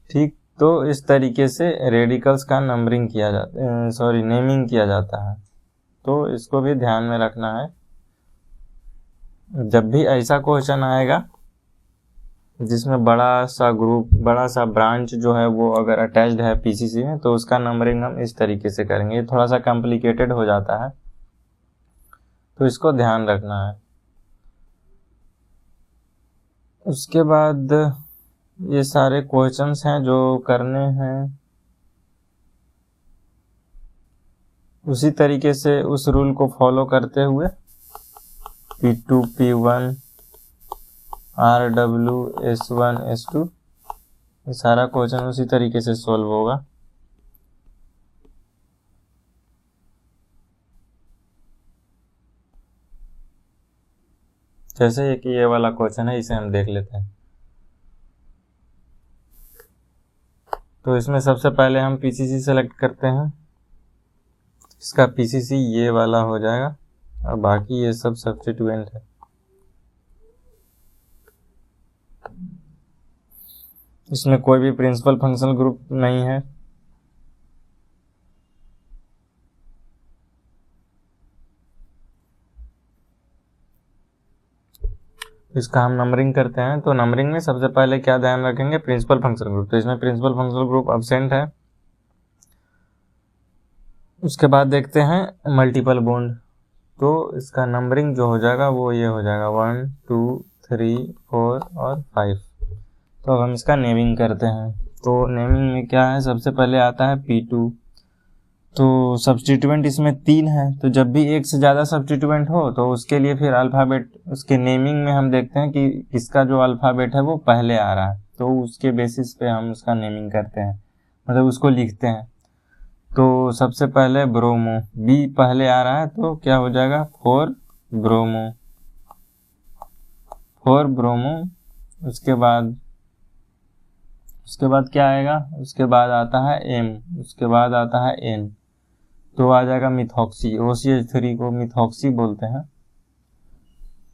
[SPEAKER 1] ठीक, तो इस तरीके से रेडिकल्स का नंबरिंग किया जाता, सॉरी नेमिंग किया जाता है। तो इसको भी ध्यान में रखना है, जब भी ऐसा क्वेश्चन आएगा जिसमें बड़ा सा ग्रुप, बड़ा सा ब्रांच जो है वो अगर अटैच्ड है पीसीसी में, तो उसका नंबरिंग हम इस तरीके से करेंगे। ये थोड़ा सा कॉम्प्लिकेटेड हो जाता है तो इसको ध्यान रखना है। उसके बाद ये सारे क्वेश्चंस हैं जो करने हैं, उसी तरीके से उस रूल को फॉलो करते हुए P2 P1 RW S1 S2 ये सारा क्वेश्चन उसी तरीके से सॉल्व होगा। जैसे कि ये वाला क्वेश्चन है, इसे हम देख लेते हैं। तो इसमें सबसे पहले हम पीसीसी सेलेक्ट करते हैं, इसका पीसीसी ये वाला हो जाएगा और बाकी ये सब सब्स्टिट्यूएंट है। इसमें कोई भी प्रिंसिपल फंक्शनल ग्रुप नहीं है। इसका हम नंबरिंग करते हैं, तो नंबरिंग में सबसे पहले क्या ध्यान रखेंगे, प्रिंसिपल फंक्शनल ग्रुप। तो इसमें प्रिंसिपल फंक्शनल ग्रुप एब्सेंट है। उसके बाद देखते हैं मल्टीपल बॉन्ड, तो इसका नंबरिंग जो हो जाएगा वो ये हो जाएगा 1 2 3 4 और 5। तो अब हम इसका नेमिंग करते हैं। तो नेमिंग में क्या है, सबसे पहले आता है P2। तो सब्स्टिट्यूएंट इसमें 3 है, तो जब भी एक से ज़्यादा सब्स्टिट्यूएंट हो तो उसके लिए फिर अल्फ़ाबेट, उसके नेमिंग में हम देखते हैं कि किसका जो अल्फ़ाबेट है वो पहले आ रहा है, तो उसके बेसिस पे हम उसका नेमिंग करते हैं, मतलब उसको लिखते हैं। तो सबसे पहले ब्रोमो, बी पहले आ रहा है तो क्या हो जाएगा, 4 ब्रोमो, 4 ब्रोमो। उसके बाद क्या आएगा, उसके बाद आता है M, उसके बाद आता है N, तो आ जाएगा मिथॉक्सी। OCH3 को मिथॉक्सी बोलते हैं।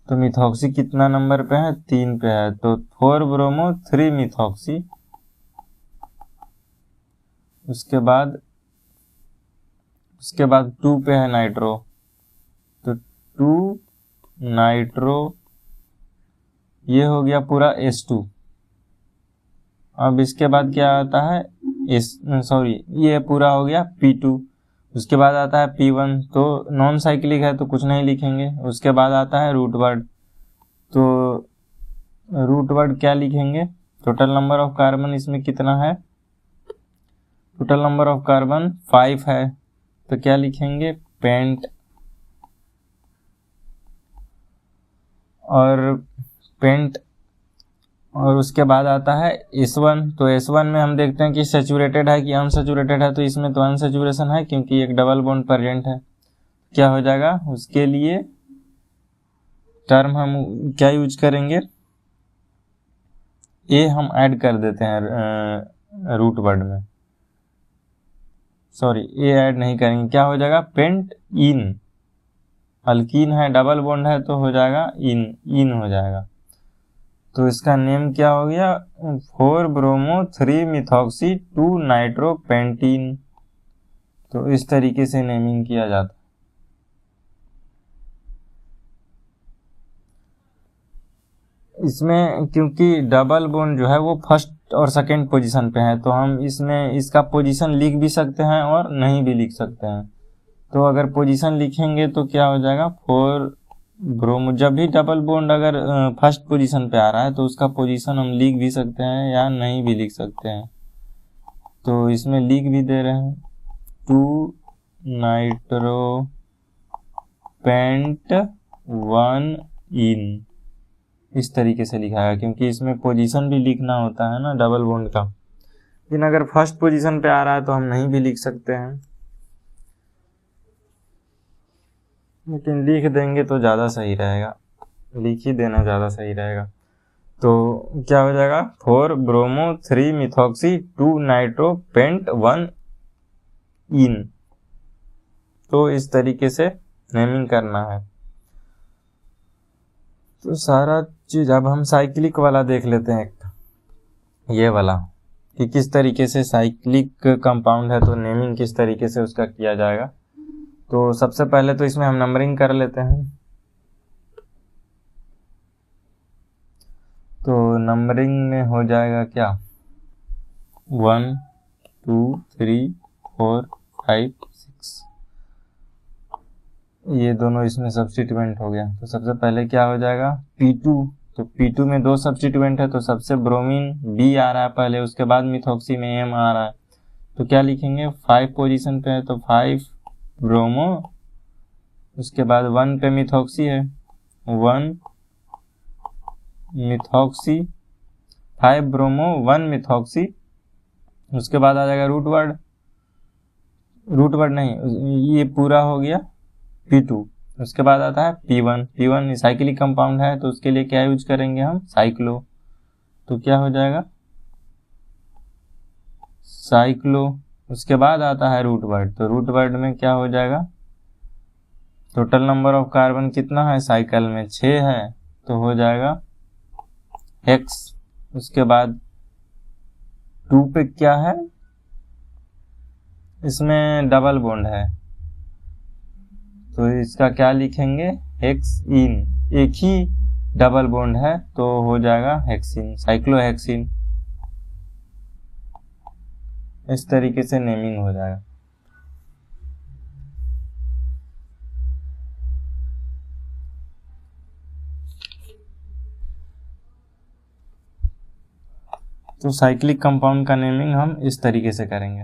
[SPEAKER 1] तो मिथॉक्सी कितना नंबर पे है, 3 पे है, तो 4 ब्रोमो 3 मिथॉक्सी। उसके बाद 2 पे है नाइट्रो, तो 2 नाइट्रो, ये हो गया पूरा S2। अब इसके बाद क्या आता है, ये पूरा हो गया P2। उसके बाद आता है P1, तो नॉन साइक्लिक है तो कुछ नहीं लिखेंगे। उसके बाद आता है रूट वर्ड, तो रूट वर्ड क्या लिखेंगे, टोटल नंबर ऑफ कार्बन इसमें कितना है, टोटल नंबर ऑफ कार्बन 5 है, तो क्या लिखेंगे, पेंट। और उसके बाद आता है S1। तो S1 में हम देखते हैं कि सैचुरेटेड है कि अनसैचुरेटेड है, तो इसमें तो अनसैचुरेशन है क्योंकि एक डबल बॉन्ड प्रेजेंट है। क्या हो जाएगा, उसके लिए टर्म हम क्या यूज करेंगे, ए हम ऐड कर देते हैं रूट वर्ड में। सॉरी ए ऐड नहीं करेंगे, क्या हो जाएगा पेंट इन, अल्कीन है डबल बॉन्ड है तो हो जाएगा इन हो जाएगा। तो इसका नेम क्या हो गया 4-ब्रोमो 3-मिथॉक्सी 2-नाइट्रोपेंटीन। तो इस तरीके से नेमिंग किया जाता है। इसमें क्योंकि डबल बॉन्ड जो है वो फर्स्ट और सेकंड पोजीशन पे है, तो हम इसमें इसका पोजीशन लिख भी सकते हैं और नहीं भी लिख सकते हैं। तो अगर पोजीशन लिखेंगे तो क्या हो जाएगा 4-ब्रोमो, जब भी डबल बॉन्ड अगर फर्स्ट पोजीशन पे आ रहा है तो उसका पोजीशन हम लिख भी सकते हैं या नहीं भी लिख सकते हैं। तो इसमें लिख भी दे रहे हैं 2-नाइट्रोपेंट 1 इस तरीके से लिखा है, क्योंकि इसमें पोजीशन भी लिखना होता है ना डबल बॉन्ड का। लेकिन अगर फर्स्ट पोजीशन पे आ रहा है तो हम नहीं भी लिख सकते हैं, लेकिन लिख देंगे तो ज़्यादा सही रहेगा, लिख ही देना ज़्यादा सही रहेगा। तो क्या हो जाएगा 4-ब्रोमो 3-मिथॉक्सी 2-नाइट्रोपेंट 1। तो इस तरीके से नेमिंग करना है। तो सारा चीज अब हम साइक्लिक वाला देख लेते हैं, ये वाला कि किस तरीके से साइक्लिक कंपाउंड है तो नेमिंग किस तरीके से उसका किया जाएगा। तो सबसे पहले तो इसमें हम नंबरिंग कर लेते हैं। तो नंबरिंग में हो जाएगा क्या 1 2 3 4 5 6, ये दोनों इसमें सब्स्टिट्यूएंट हो गया। तो सबसे पहले क्या हो जाएगा P2, तो P2 में 2 सब्स्टिट्यूएंट है तो सबसे ब्रोमीन B आ रहा है पहले, उसके बाद मिथॉक्सी में M आ रहा है। तो क्या लिखेंगे 5 पोजीशन पे है तो 5-ब्रोमो, उसके बाद 1 पे मिथॉक्सी है 1-मिथॉक्सी 5-ब्रोमो 1-मिथॉक्सी, उसके बाद आ जाएगा रूट वर्ड नहीं, ये पूरा हो गया P2। उसके बाद आता है P1 साइक्लिक कंपाउंड है तो उसके लिए क्या यूज करेंगे हम साइक्लो। तो क्या हो जाएगा साइक्लो। उसके बाद आता है रूट वर्ड, तो रूट वर्ड में क्या हो जाएगा टोटल नंबर ऑफ कार्बन कितना है साइकिल में 6 है तो हो जाएगा हेक्स। उसके बाद 2 पे क्या है, इसमें डबल बॉन्ड है तो इसका क्या लिखेंगे हेक्सीन, एक ही डबल बॉन्ड है तो हो जाएगा हेक्सीन, साइक्लोहेक्सीन। इस तरीके से नेमिंग हो जाएगा। तो साइक्लिक कंपाउंड का नेमिंग हम इस तरीके से करेंगे।